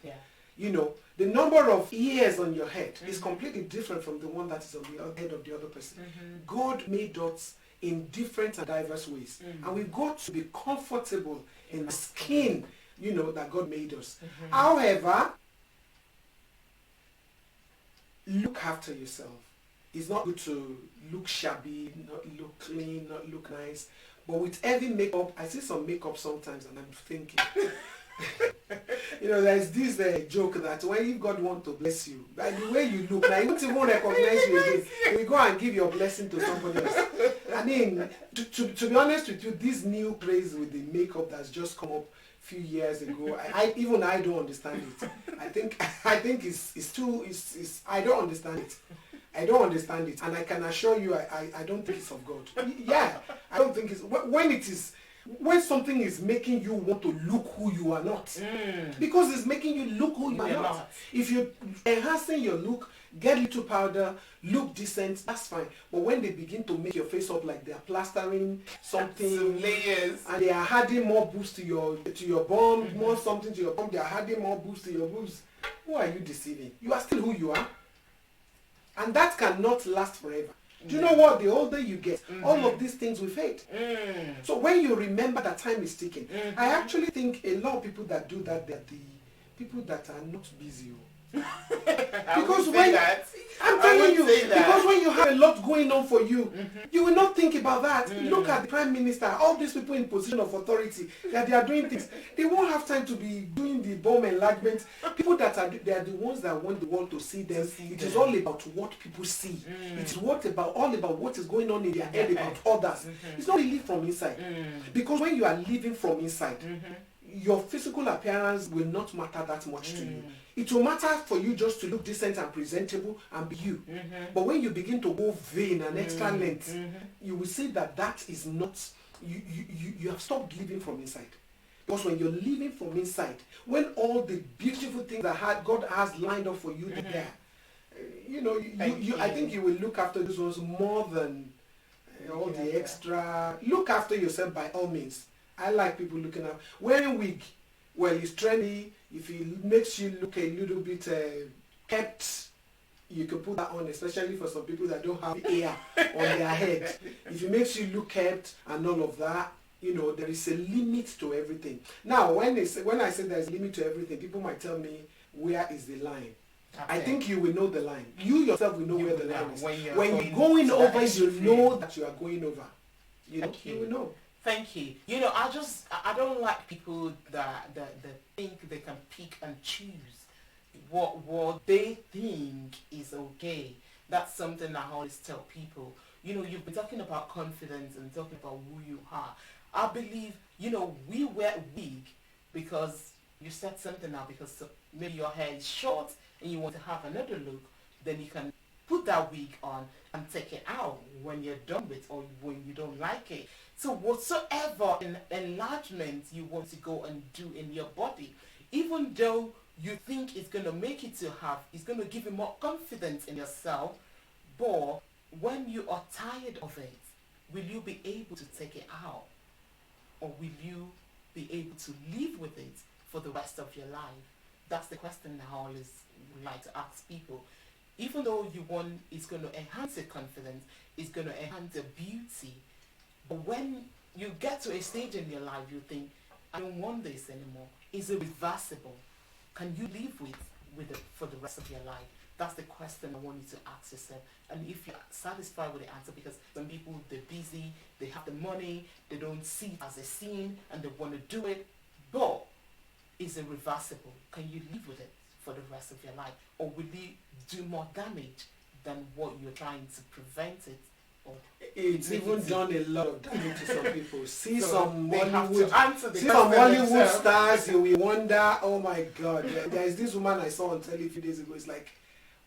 The number of hairs on your head is completely different from the one that is on the head of the other person. God made us in different and diverse ways. And we've got to be comfortable in the skin, that God made us. However, look after yourself. It's not good to look shabby, not look clean, not look nice. But with heavy makeup, I see some makeup sometimes and I'm thinking, there's this joke that when God wants to bless you, by the way you look, now he won't even recognize you again. You will go and give your blessing to somebody else. I mean, to be honest with you, this new craze with the makeup that's just come up a few years ago, I don't understand it. I think it's I don't understand it. I don't understand it, and I can assure you, I don't think it's of God. Yeah, I don't think it's when something is making you want to look who you are not, because it's making you look who you are not. If you're enhancing your look, get little powder, look decent, that's fine. But when they begin to make your face up like they are plastering something, layers, and they are adding more boost to your bum, more something to your bum, they are adding more boost to your boobs, who are you deceiving? You are still who you are. And that cannot last forever. Do you know what? The older you get, all of these things will fade. So when you remember that time is ticking, I actually think a lot of people that do that, they're the people that are not busy. Because I'm telling you, because when you have a lot going on for you, you will not think about that. Look at the Prime Minister, all these people in position of authority, that they are doing things. They won't have time to be doing the bomb enlargement. People they are the ones that want the world to see them. It is all about what people see. It's all about what is going on in their head about others. It's not really from inside. Because when you are living from inside, your physical appearance will not matter that much to you. It will matter for you just to look decent and presentable and be you. But when you begin to go vain and extra length, you will see that is not, you have stopped living from inside. Because when you're living from inside, when all the beautiful things that God has lined up for you there, I think you will look after these ones more than all the extra. Look after yourself by all means. I like people looking up. Wearing wig, well, it's trendy. If it makes you look a little bit kept, you can put that on, especially for some people that don't have hair on their head. If it makes you look kept and all of that, there is a limit to everything. Now, when I say there's a limit to everything, people might tell me, where is the line? Okay. I think you will know the line. You yourself will know where the line is. When you're going over, you know that you are going over. You will know. Thank you. I don't like people that think they can pick and choose what they think is okay. That's something I always tell people. You've been talking about confidence and talking about who you are. I believe, we wear wig because you said something now, because maybe your hair is short and you want to have another look, then you can put that wig on and take it out when you're done with, or when you don't like it. So whatsoever enlargement you want to go and do in your body, even though you think it's going to make it it's going to give you more confidence in yourself, but when you are tired of it, will you be able to take it out? Or will you be able to live with it for the rest of your life? That's the question I always like to ask people. Even though it's going to enhance your confidence, it's going to enhance your beauty, but when you get to a stage in your life, you think, I don't want this anymore. Is it reversible? Can you live with it for the rest of your life? That's the question I want you to ask yourself. And if you're satisfied with the answer, because some people, they're busy, they have the money, they don't see it as a sin, and they want to do it, but is it reversible? Can you live with it for the rest of your life? Or will it do more damage than what you're trying to prevent it? It's even done a lot of damage to some people. See So some they have to answer the see some question Hollywood themselves. stars, you will wonder, oh my God. There is this woman I saw on telly a few days ago. It's like,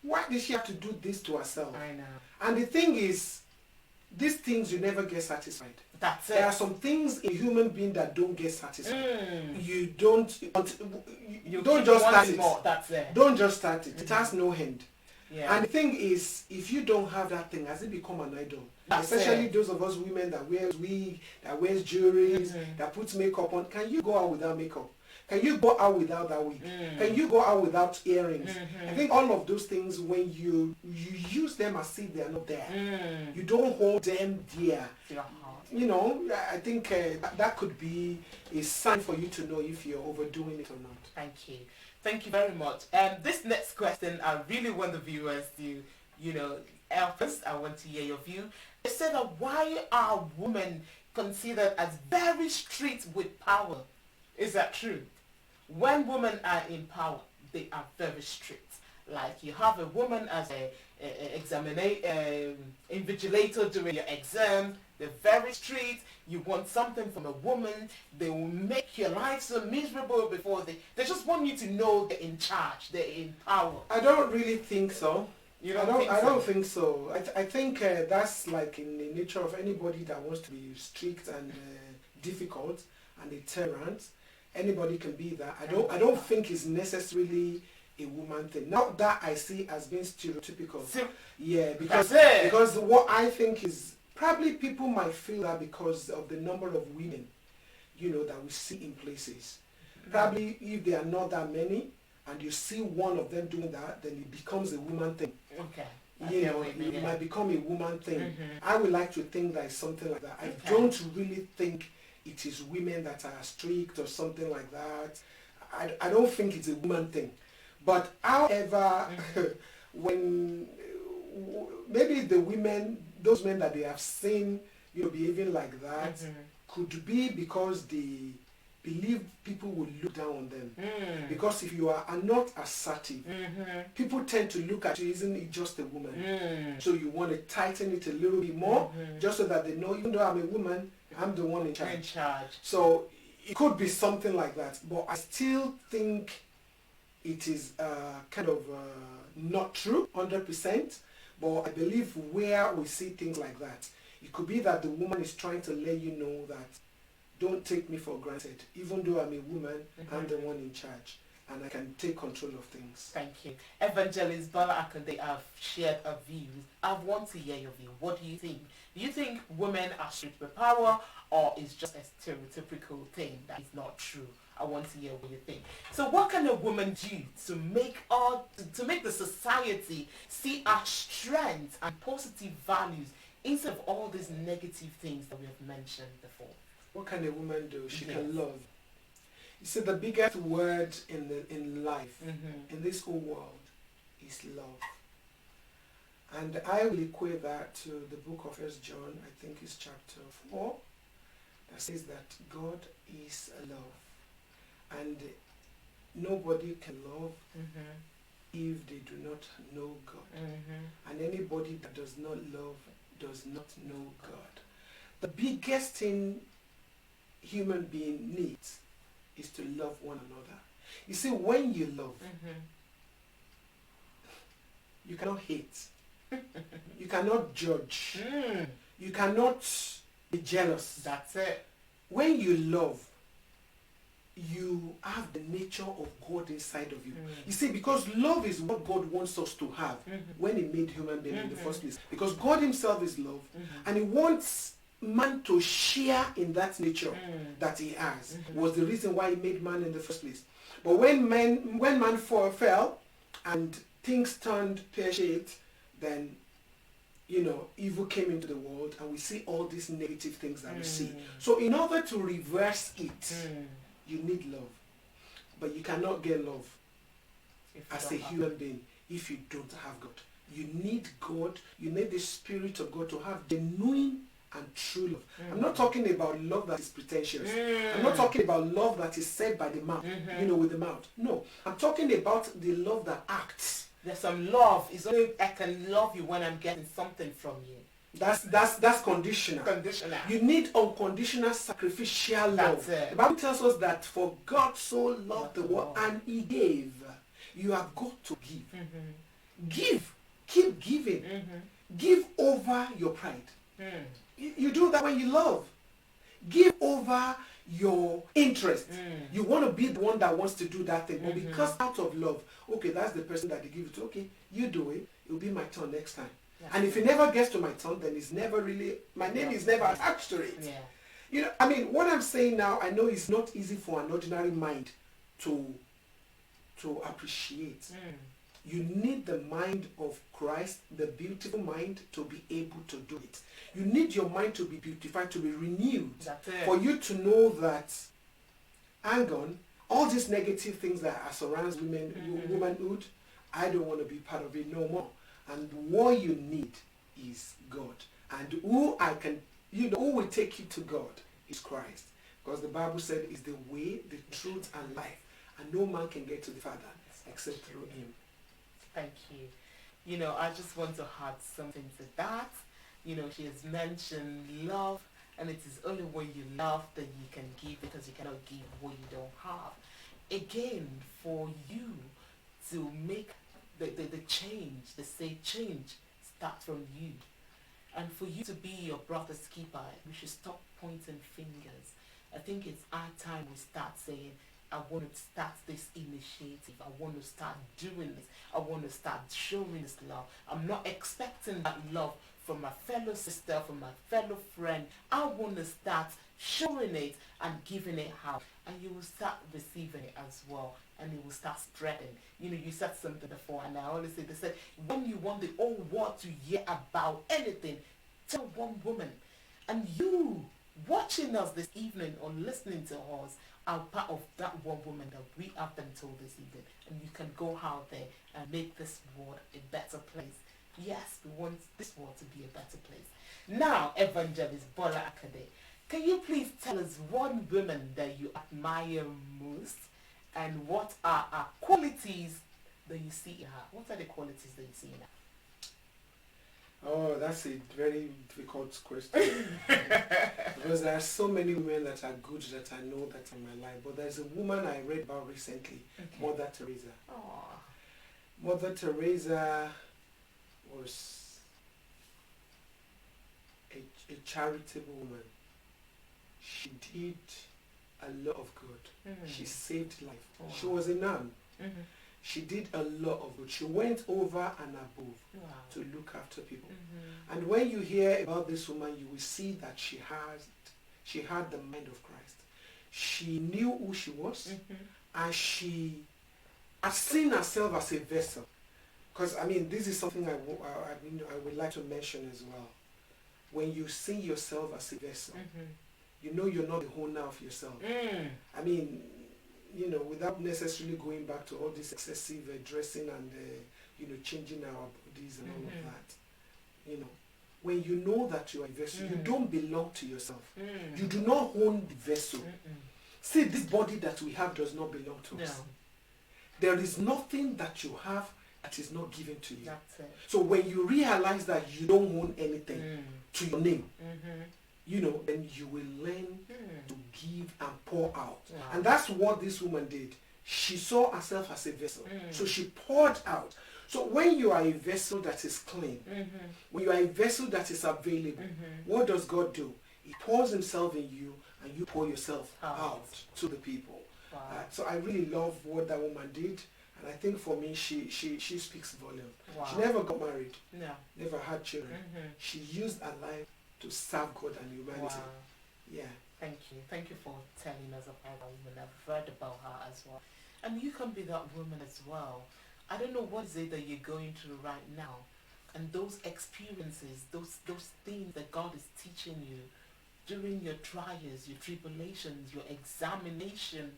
why did she have to do this to herself? I know. And the thing is, these things you never get satisfied. That's There are it. some things in human being that don't get satisfied. You You don't keep just start wanting it. more. That's it. Don't just start it. It has no end. Yeah. And the thing is, if you don't have that thing, has it become an idol? That's Especially it. those of us women that wears wig, that wears jewelry, Mhm. that puts makeup on. Can you go out without makeup? Can you go out without that wig? Can you go out without earrings? I think all of those things, when you use them as if they are not there, you don't hold them dear. To your heart. I think that could be a sign for you to know if you're overdoing it or not. Thank you. Thank you very much. This next question, I really want the viewers to, help us. I want to hear your view. They said that why are women considered as very strict with power? Is that true? When women are in power, they are very strict. Like you have a woman as a invigilator during your exam. They're very strict. You want something from a woman, they will make your life so miserable before they just want you to know they're in charge, they're in power. I don't really think so. You I don't don't think think so. I think that's like in the nature of anybody that wants to be strict and difficult and a tyrant. Anybody can be that. I don't think it's necessarily a woman thing. Not that I see as being stereotypical. Yeah, because what I think is probably people might feel that because of the number of women, that we see in places. Probably if there are not that many and you see one of them doing that, then it becomes a woman thing. Okay. It might become a woman thing. Mm-hmm. I would like to think that it's something like that. I don't really think it is women that are strict or something like that. I don't think it's a woman thing. But however, when maybe the women, those men that they have seen, behaving like that, could be because they believe people will look down on them. Because if you are not assertive, people tend to look at you, isn't it just a woman? So you want to tighten it a little bit more, just so that they know, even though I'm a woman, I'm the one in charge. So it could be something like that. But I still think it is kind of not true 100%, but I believe where we see things like that, it could be that the woman is trying to let you know that don't take me for granted. Even though I'm a woman, I'm the one in charge and I can take control of things. Thank you. Evangelist Bala Akande have shared her views. I want to hear your view. What do you think? Do you think women are strict with power, or is just a stereotypical thing that is not true? I want to hear what you think. So what can a woman do to make the society see our strengths and positive values instead of all these negative things that we have mentioned before? What can a woman do? She can love. You see, the biggest word in life, in this whole world, is love. And I will equate that to the book of 1 John, I think it's chapter 4, that says that God is love. And nobody can love if they do not know God. And anybody that does not love does not know God. The biggest thing human being needs is to love one another. You see, when you love, you cannot hate. You cannot judge. You cannot be jealous. That's it. When you love, you have the nature of God inside of you. You see, because love is what God wants us to have when He made human beings in the first place. Because God Himself is love, and He wants man to share in that nature that He has. Was the reason why He made man in the first place. But when man fell and things turned pear-shaped, then evil came into the world, and we see all these negative things that we see. So in order to reverse it, you need love. But you cannot get love as a human being if you don't have God. You need God. You need the Spirit of God to have genuine and true love. I'm not talking about love that is pretentious. I'm not talking about love that is said by the mouth, with the mouth. No, I'm talking about the love that acts. There's some love. It's only I can love you when I'm getting something from you. That's conditional. Conditional. You need unconditional sacrificial love. The Bible tells us that for God so loved the world and He gave. You have got to give. Give. Keep giving. Give over your pride. You do that when you love. Give over your interest. You want to be the one that wants to do that thing. But because out of love, okay, that's the person that they give it to. Okay, you do it. It will be my turn next time. And if it never gets to my turn, then it's never really, my name is never attached to it. What I'm saying now, I know it's not easy for an ordinary mind to appreciate. You need the mind of Christ, the beautiful mind, to be able to do it. You need your mind to be beautified, to be renewed, for you to know that, hang on, all these negative things that are surrounds womanhood, I don't want to be part of it no more. And what you need is God. And who who will take you to God is Christ. Because the Bible said is the way, the truth, and life. And no man can get to the Father except through him. Thank you. I just want to add something to that. She has mentioned love, and it is only when you love that you can give, because you cannot give what you don't have. Again, for you to make the change, they say change starts from you. And for you to be your brother's keeper, we should stop pointing fingers. I think it's our time we start saying, I want to start this initiative. I want to start doing this. I want to start showing this love. I'm not expecting that love from my fellow sister, from my fellow friend. I want to start showing it and giving it out. And you will start receiving it as well. And it will start spreading. You said something before, and I always say, they said, when you want the whole world to hear about anything, tell one woman. And you, watching us this evening or listening to us, are part of that one woman that we have been told this evening. And you can go out there and make this world a better place. Yes, we want this world to be a better place. Now, Evangelist Bola Akade, can you please tell us one woman that you admire most, and what are her qualities that you see in her? What are the qualities that you see in her? Oh, that's a very difficult question. Because there are so many women that are good that I know that in my life. But there's a woman I read about recently, Mother Teresa. Aww. Mother Teresa was a charitable woman. She did a lot of good. She saved life. Wow. She was a nun. She did a lot of good. She went over and above to look after people. And when you hear about this woman, you will see that she had the mind of Christ. She knew who she was, and she has seen herself as a vessel. Because, this is something I would like to mention as well. When you see yourself as a vessel, you know you're not the owner of yourself. Without necessarily going back to all this excessive dressing and, changing our bodies and all of that. When you know that you are a vessel, you don't belong to yourself. You do not own the vessel. See, this body that we have does not belong to us. There is nothing that you have that is not given to you. That's it. So when you realize that you don't own anything to your name, then you will learn to give and pour out. Wow. And that's what this woman did. She saw herself as a vessel. So she poured out. So when you are a vessel that is clean, when you are a vessel that is available, what does God do? He pours himself in you, and you pour yourself out to the people. Wow. So I really love what that woman did. And I think for me, she speaks volume. Wow. She never got married, No. never had children. She used her life to serve God and humanity. Wow. Yeah. Thank you. Thank you for telling us about that woman. I've read about her as well. And you can be that woman as well. I don't know what is it that you're going through right now. And those experiences, those things that God is teaching you during your trials, your tribulations, your examination,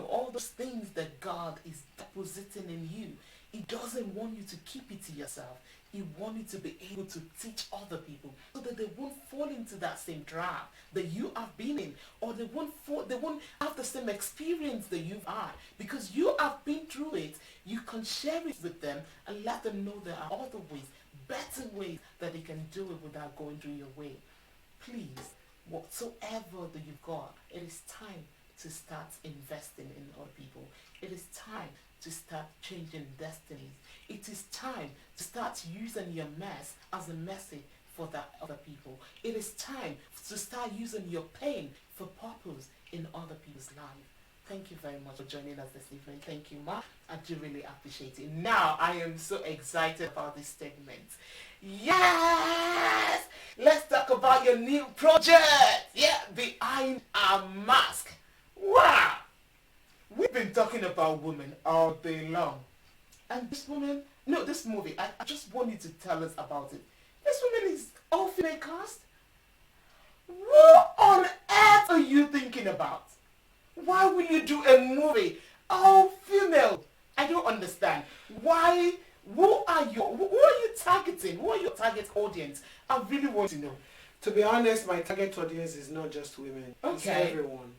all those things that God is depositing in you. He doesn't want you to keep it to yourself. He wants you to be able to teach other people so that they won't fall into that same trap that you have been in, or they won't have the same experience that you've had. Because you have been through it, you can share it with them and let them know there are other ways, better ways that they can do it without going through your way. Please, whatsoever that you've got, it is time to start investing in other people. It is time to start changing destinies. It is time to start using your mess as a message for that other people. It is time to start using your pain for purpose in other people's lives. Thank you very much for joining us this evening. Thank you, Ma. I do really appreciate it. Now, I am so excited about this segment. Yes! Let's talk about your new project. Yeah, Behind Our Mask. Wow! We've been talking about women all day long. And this movie, I just want you to tell us about it. This woman is all female cast? What on earth are you thinking about? Why will you do a movie all female? I don't understand. Why? Who are you targeting? Who are your target audience? I really want to know. To be honest, my target audience is not just women. It's Okay. everyone.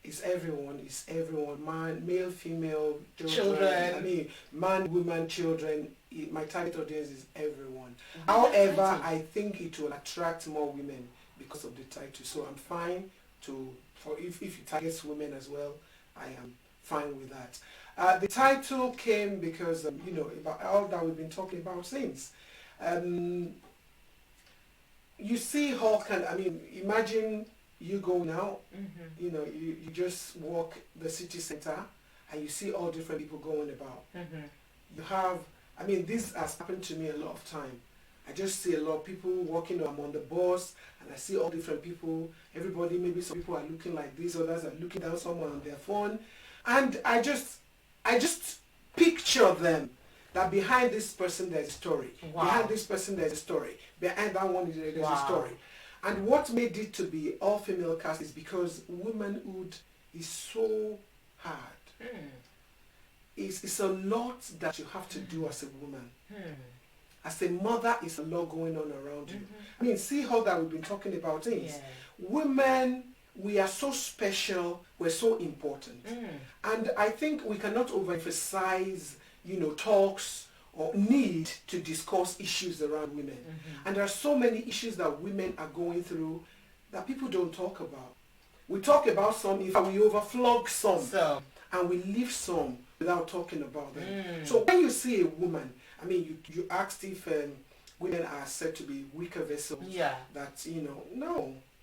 It's everyone. It's everyone. Man, male, female, Children. I mean, man, woman, children. My target audience is everyone. Really However, exciting. I think it will attract more women because of the title. So I'm fine if it targets women as well. I am fine with that. The title came because about all that we've been talking about since. You see Hulk, and I mean, imagine you go now, Mm-hmm. you just walk the city center and you see all different people going about. Mm-hmm. You have, I mean, this has happened to me a lot of time. I just see a lot of people walking, I'm on the bus and I see all different people, everybody, maybe some people are looking like this, others are looking down someone on their phone. And I just picture them, that behind this person there's a story. Wow. Behind this person there's a story. Behind that one there's Wow. a story. And what made it to be all female cast is because womanhood is so hard. It's a lot that you have to do as a woman. As a mother, it's a lot going on around you. I mean, see how that we've been talking about things. Yeah. Women, we are so special, we're so important. And I think we cannot overemphasize, talks or need to discuss issues around women. And there are so many issues that women are going through that people don't talk about. We talk about some, in fact we overflog some, So, and we leave some without talking about them. So when you see a woman, I mean, you asked if women are said to be weaker vessels. yeah. That,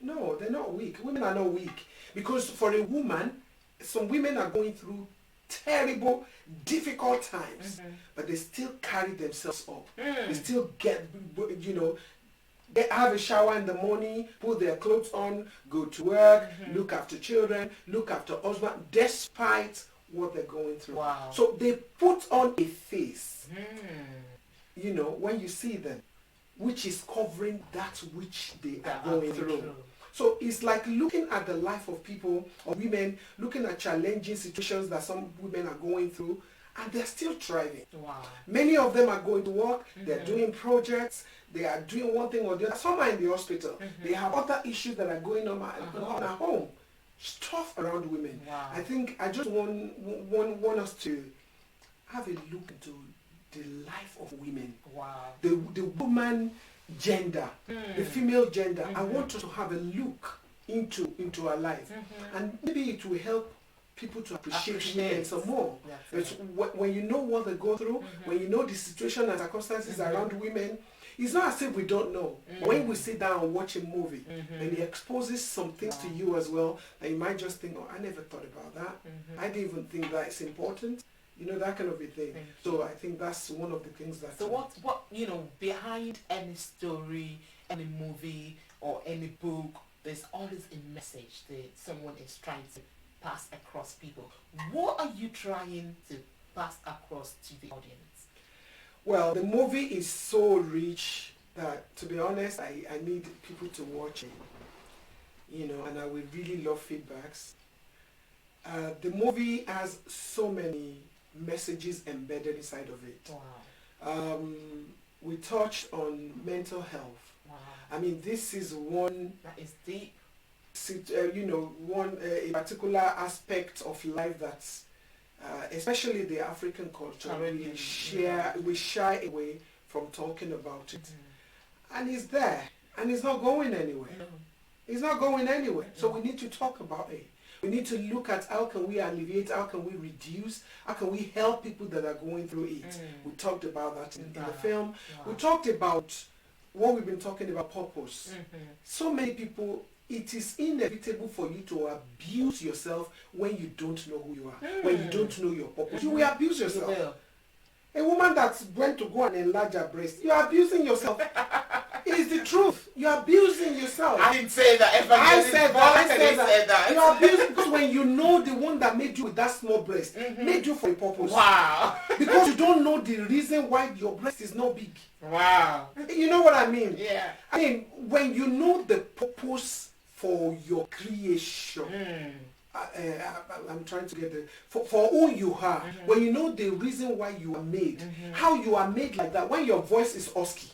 no, they're not weak. Women are not weak. Because for a woman, some women are going through terrible, difficult times, but they still carry themselves up. They still they have a shower in the morning, put their clothes on, go to work, look after children, look after husband, despite what they're going through. Wow. So they put on a face, when you see them, which is covering that which they are going through. So it's like looking at the life of people or women, looking at challenging situations that some women are going through, and they're still thriving. Wow. Many of them are going to work, they're doing projects, they are doing one thing or the other. Some are in the hospital. They have other issues that are going on at home. Stuff around women. Wow. I think I just want us to have a look into the life of women. Wow. The woman gender, the female gender. I want us to have a look into our life, and maybe it will help people to appreciate women some more. That's But when you know what they go through, when you know the situation and circumstances around women, it's not as if we don't know. When we sit down and watch a movie, and it exposes some things to you as well, that you might just think, oh, I never thought about that. I didn't even think that it's important. That kind of a thing. So I think that's one of the things that... So what behind any story, any movie or any book, there's always a message that someone is trying to pass across people. What are you trying to pass across to the audience? Well, the movie is so rich that, to be honest, I need people to watch it. And I would really love feedbacks. The movie has so many messages embedded inside of it. Wow. We touched on mental health. Wow. I mean, this is one, That is deep. a particular aspect of life that's, especially the African culture, Caribbean, we shy away from talking about it. And it's there, and it's not going anywhere. No. It's not going anywhere. So we need to talk about it. We need to look at how can we alleviate, how can we reduce, how can we help people that are going through it. We talked about that in the film. Wow. We talked about what we've been talking about, purpose. So many people, it is inevitable for you to abuse yourself when you don't know who you are, when you don't know your purpose. You will abuse yourself. You will. A woman that went to go and enlarge her breast, you're abusing yourself. It is the truth. You're abusing yourself. I didn't say that. I said that. that. You're abusing because when you know the one that made you with that small breast, made you for a purpose. Wow. Because you don't know the reason why your breast is not big. Wow. You know what I mean? Yeah. I mean, when you know the purpose for your creation, I'm trying to get the for who you are. When you know the reason why you are made, how you are made like that. When your voice is husky,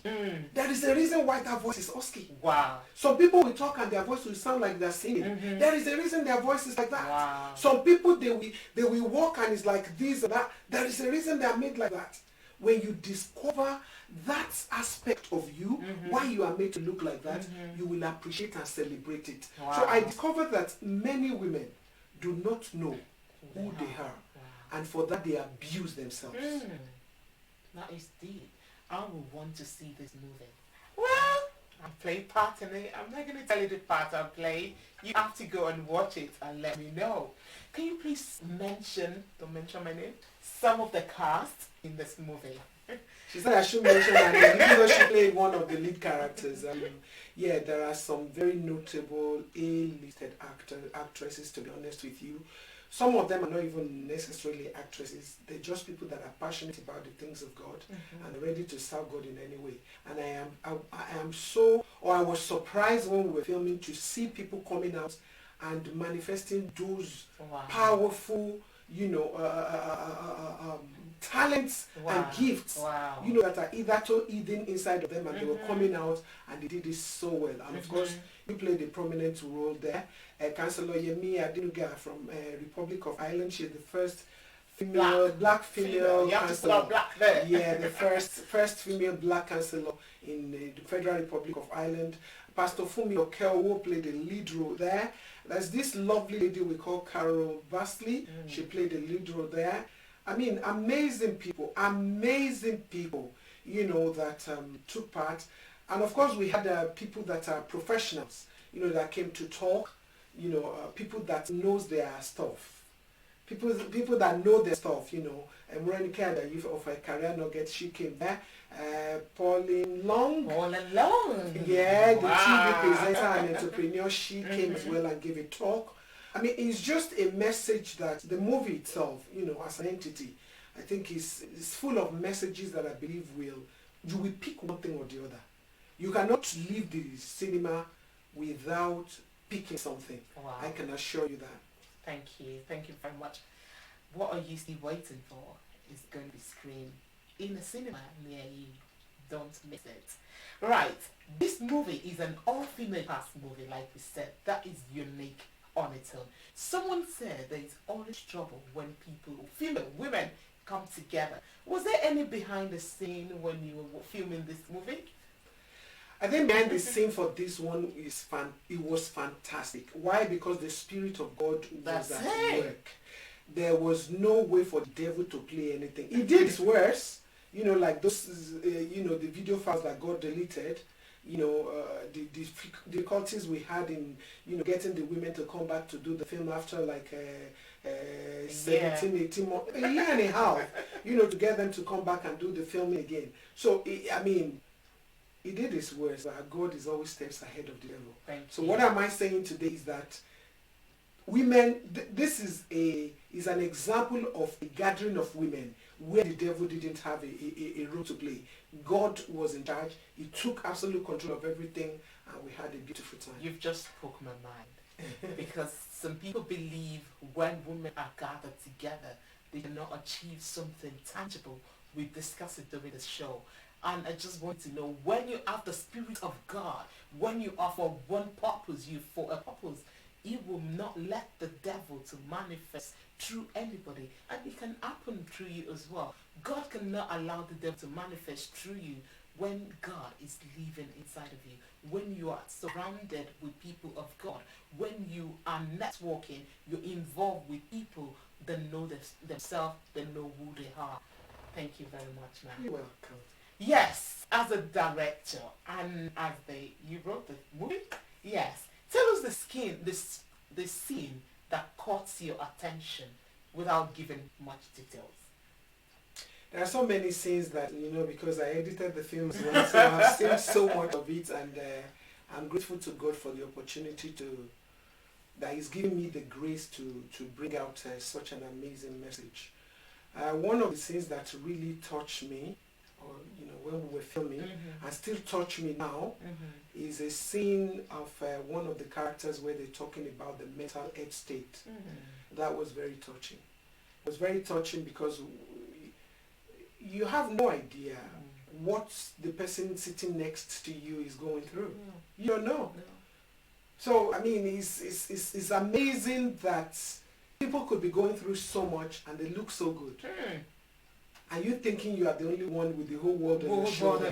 there is a reason why that voice is husky. Wow. Some people will talk and their voice will sound like they're singing. There is a reason their voice is like that. Wow. Some people they will walk and it's like this and that. There is a reason they are made like that. When you discover that aspect of you, why you are made to look like that, you will appreciate and celebrate it. Wow. So I discovered that many women do not know who they are. Wow. And for that they abuse themselves. That is deep. I will want to see this movie. Well, I'm playing part in it. I'm not going to tell you the part I play. You have to go and watch it and let me know. Can you please don't mention my name, some of the cast in this movie? She said I should mention her name because she played one of the lead characters. Yeah, there are some very notable A-listed actresses, to be honest with you. Some of them are not even necessarily actresses. They're just people that are passionate about the things of God and ready to serve God in any way. And I was surprised when we were filming to see people coming out and manifesting those powerful, talents and gifts, that are either too hidden inside of them, and they were coming out and they did it so well. And of course, you played a prominent role there. Councillor Yemi Adinuga from Republic of Ireland. She's the first black female councillor. Yeah, the first female black councillor in the Federal Republic of Ireland. Pastor Fumi Okeowo played the lead role there. There's this lovely lady we call Carol Vastley. She played the lead role there. I mean, amazing people, that took part. And of course, we had people that are professionals, that came to talk, people that knows their stuff. People that know their stuff, and Veronica, the youth of a career nugget, she came there. Pauline Long. Yeah, the TV presenter and entrepreneur, she came as well and gave a talk. I mean, it's just a message that the movie itself, as an entity, I think is full of messages that I believe you will pick one thing or the other. You cannot leave the cinema without picking something. Wow. I can assure you that. Thank you very much. What are you still waiting for? It's going to be screened in a cinema near you. Don't miss it. Right, this movie is an all-female cast movie, like we said. That is unique on its own. Someone said there is always trouble when female women come together. Was there any behind the scene when you were filming this movie? I think behind the scene for this one it was fantastic. Why? Because the Spirit of God was at work. There was no way for the devil to play anything. He did his worst, like those, the video files that got deleted. The difficulties we had in getting the women to come back to do the film after 17, 18 months, a year and a half, to get them to come back and do the filming again. So he did his worst, but God is always steps ahead of the devil. So what am I saying today is that women, this is an example of a gathering of women where the devil didn't have a role to play. God was in charge. He took absolute control of everything, and we had a beautiful time. You've just spoke my mind. Because some people believe when women are gathered together, they cannot achieve something tangible. We discussed it during the show. And I just want to know, when you have the Spirit of God, when you are for one purpose, He will not let the devil to manifest through anybody, and it can happen through you as well. God cannot allow the devil to manifest through you when God is living inside of you, when you are surrounded with people of God, when you are networking, you're involved with people that know themselves, that know who they are. Thank you very much, ma'am. You're welcome. Yes, as a director and as you wrote the movie. Yes, tell us the scene that caught your attention without giving much details. There are so many scenes that, because I edited the film as well, so I've seen so much of it, and I'm grateful to God for the opportunity that He's given me the grace to bring out such an amazing message. One of the scenes that really touched me, or when we were filming, and still touch me now, is a scene of one of the characters where they're talking about the mental health state. That was very touching. It was very touching because you have no idea what the person sitting next to you is going through. You don't know. So, I mean, it's amazing that people could be going through so much and they look so good. Are you thinking you are the only one with the whole world on your shoulder?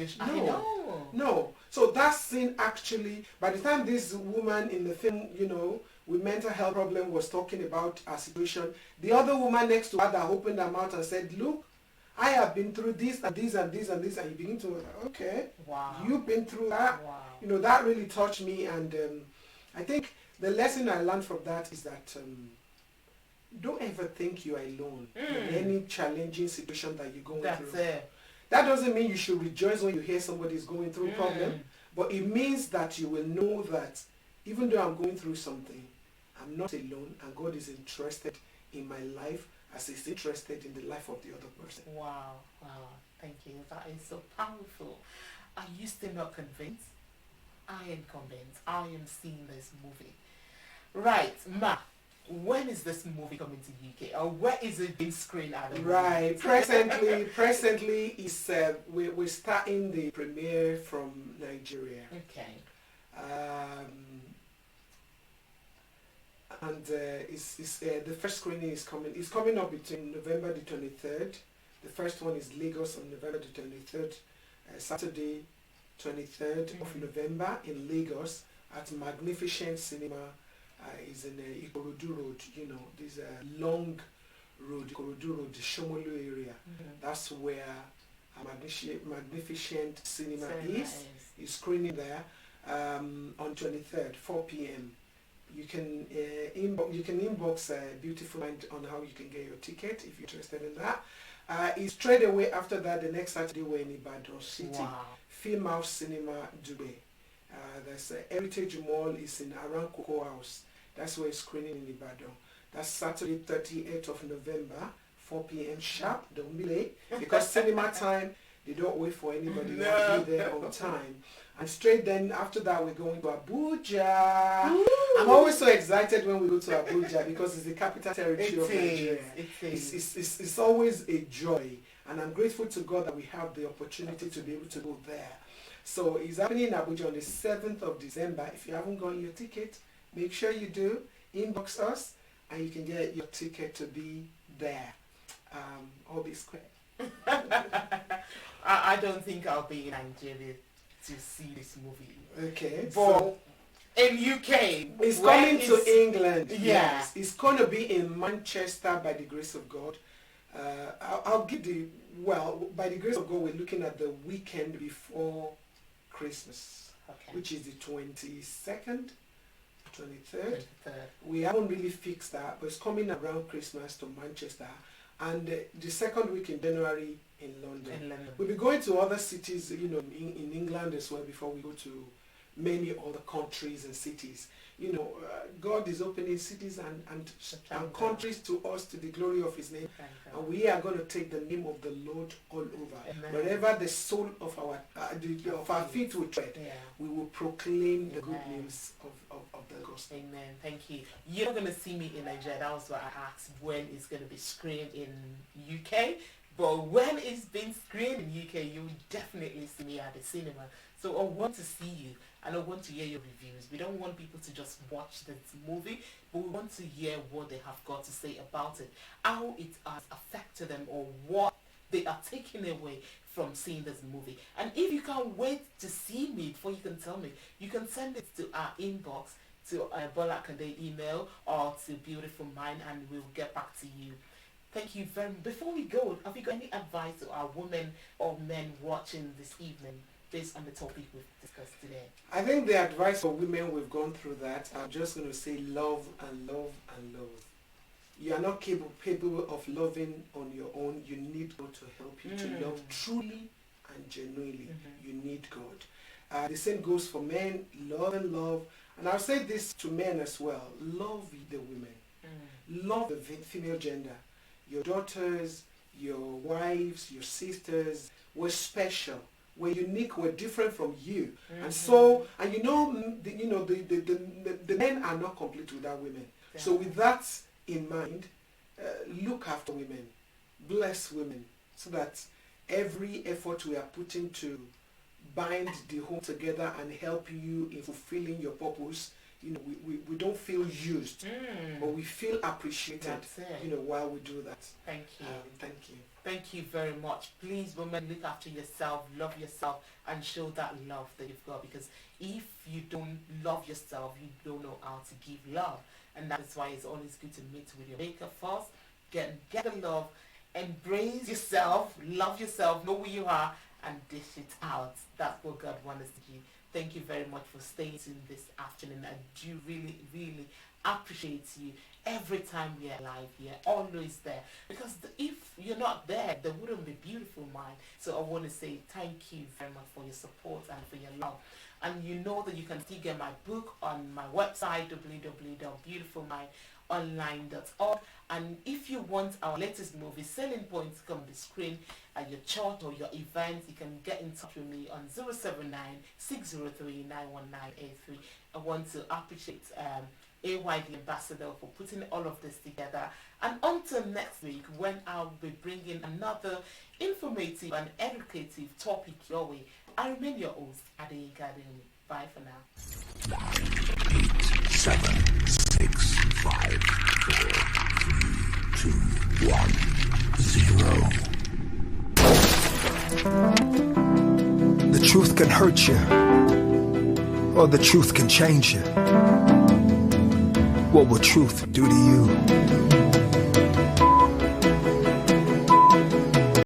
No. So that scene actually, by the time this woman in the film, you know, with mental health problem was talking about her situation, the other woman next to her that opened her mouth and said, look, I have been through this and this and this and this, and you begin to, okay, you've been through that. You know, that really touched me, and I think the lesson I learned from that is that don't ever think you are alone in any challenging situation that you're going through. That doesn't mean you should rejoice when you hear somebody is going through a problem, but it means that you will know that even though I'm going through something, I'm not alone, and God is interested in my life as He's interested in the life of the other person. Wow, thank you. That is so powerful. Are you still not convinced? I am convinced. I am seeing this movie. Right, Ma, when is this movie coming to UK, or where is it being screened at? Right, presently is we're starting the premiere from Nigeria. Okay. And the first screening is coming. It's coming up between November the 23rd. The first one is Lagos on November the 23rd, Saturday 23rd of November in Lagos at Magnificent Cinema. Is in Ikorodu Road, you know, this long road, Ikorodu Road, the Shomolu area. That's where Magnificent Cinema is screening there on 23rd, 4 p.m. You can inbox Beautiful Mind on how you can get your ticket if you're interested in that. It's straight away after that, the next Saturday we're in Ibadan City, Film House Cinema Dubai. There's Heritage Mall is in around Cocoa House. That's where it's screening in Ibadan. That's Saturday 38th of November, 4 p.m. sharp. Don't be late, because cinema time, they don't wait for anybody. You have to be there on time. And straight then after that, we're going to Abuja. I'm always so excited when we go to Abuja because it's the capital territory of Nigeria. It's always a joy, and I'm grateful to God that we have the opportunity to be able to go there. So it's happening in Abuja on the 7th of December. If you haven't gotten your ticket, make sure you do. Inbox us and you can get your ticket to be there. All be square. I don't think I'll be in Nigeria to see this movie. Okay. But so in UK, it's coming to England. Yeah. Yes. It's going to be in Manchester by the grace of God. I'll give by the grace of God, we're looking at the weekend before Christmas, which is the 22nd, 23rd. We haven't really fixed that, but it's coming around Christmas to Manchester, and the second week in January in London. We'll be going to other cities, you know, in England as well before we go to many other countries and cities. You know, God is opening cities and countries to us to the glory of His name. And we are going to take the name of the Lord all over. Amen. Wherever the sole of our feet will tread, we will proclaim the good news of the gospel. Amen. Thank you. You're not going to see me in Nigeria. That was why I asked when it's going to be screened in UK. But when it's been screened in UK, you will definitely see me at the cinema. So I want to see you, and I want to hear your reviews. We don't want people to just watch this movie, but we want to hear what they have got to say about it, how it has affected them, or what they are taking away from seeing this movie. And if you can't wait to see me before you can tell me, you can send it to our inbox, to Bola Kande email, or to Beautiful Mind, and we'll get back to you. Thank you very much. Before we go, have you got any advice to our women or men watching this evening based on the topic we've discussed today? I think the advice for women, we've gone through that. I'm just going to say love and love and love. You are not capable of loving on your own. You need God to help you to love truly and genuinely. You need God. The same goes for men. Love and love. And I'll say this to men as well. Love the women. Love the female gender. Your daughters, your wives, your sisters, we're special. we're unique, we're different from you. And so, and the men are not complete without women. Yeah. So with that in mind, look after women, bless women, so that every effort we are putting to bind the home together and help you in fulfilling your purpose, we don't feel used, but we feel appreciated, That's it. while we do that. Thank you. Thank you. Thank you very much. Please, women, look after yourself, love yourself, and show that love that you've got. Because if you don't love yourself, you don't know how to give love. And that is why it's always good to meet with your maker first. Get the love, embrace yourself, love yourself, know who you are, and dish it out. That's what God wants us to do. Thank you very much for staying tuned this afternoon. I do really, really appreciate you every time we're live here, always there. Because if you're not there, there wouldn't be Beautiful Mind. So I want to say thank you very much for your support and for your love. And you know that you can still get my book on my website, www.beautifulmindonline.org. And if you want our latest movie, Selling Points, come on the screen at your church or your event, you can get in touch with me on 079-603-91983. I want to appreciate AY the Ambassador for putting all of this together. And until next week, when I'll be bringing another informative and educative topic your way, I remain your host, Adeyinka Adeyemi. Bye for now. 9, 8, 7, 6, 5, 4, 3, 2, 1, 0. The truth can hurt you, or the truth can change you. What will truth do to you?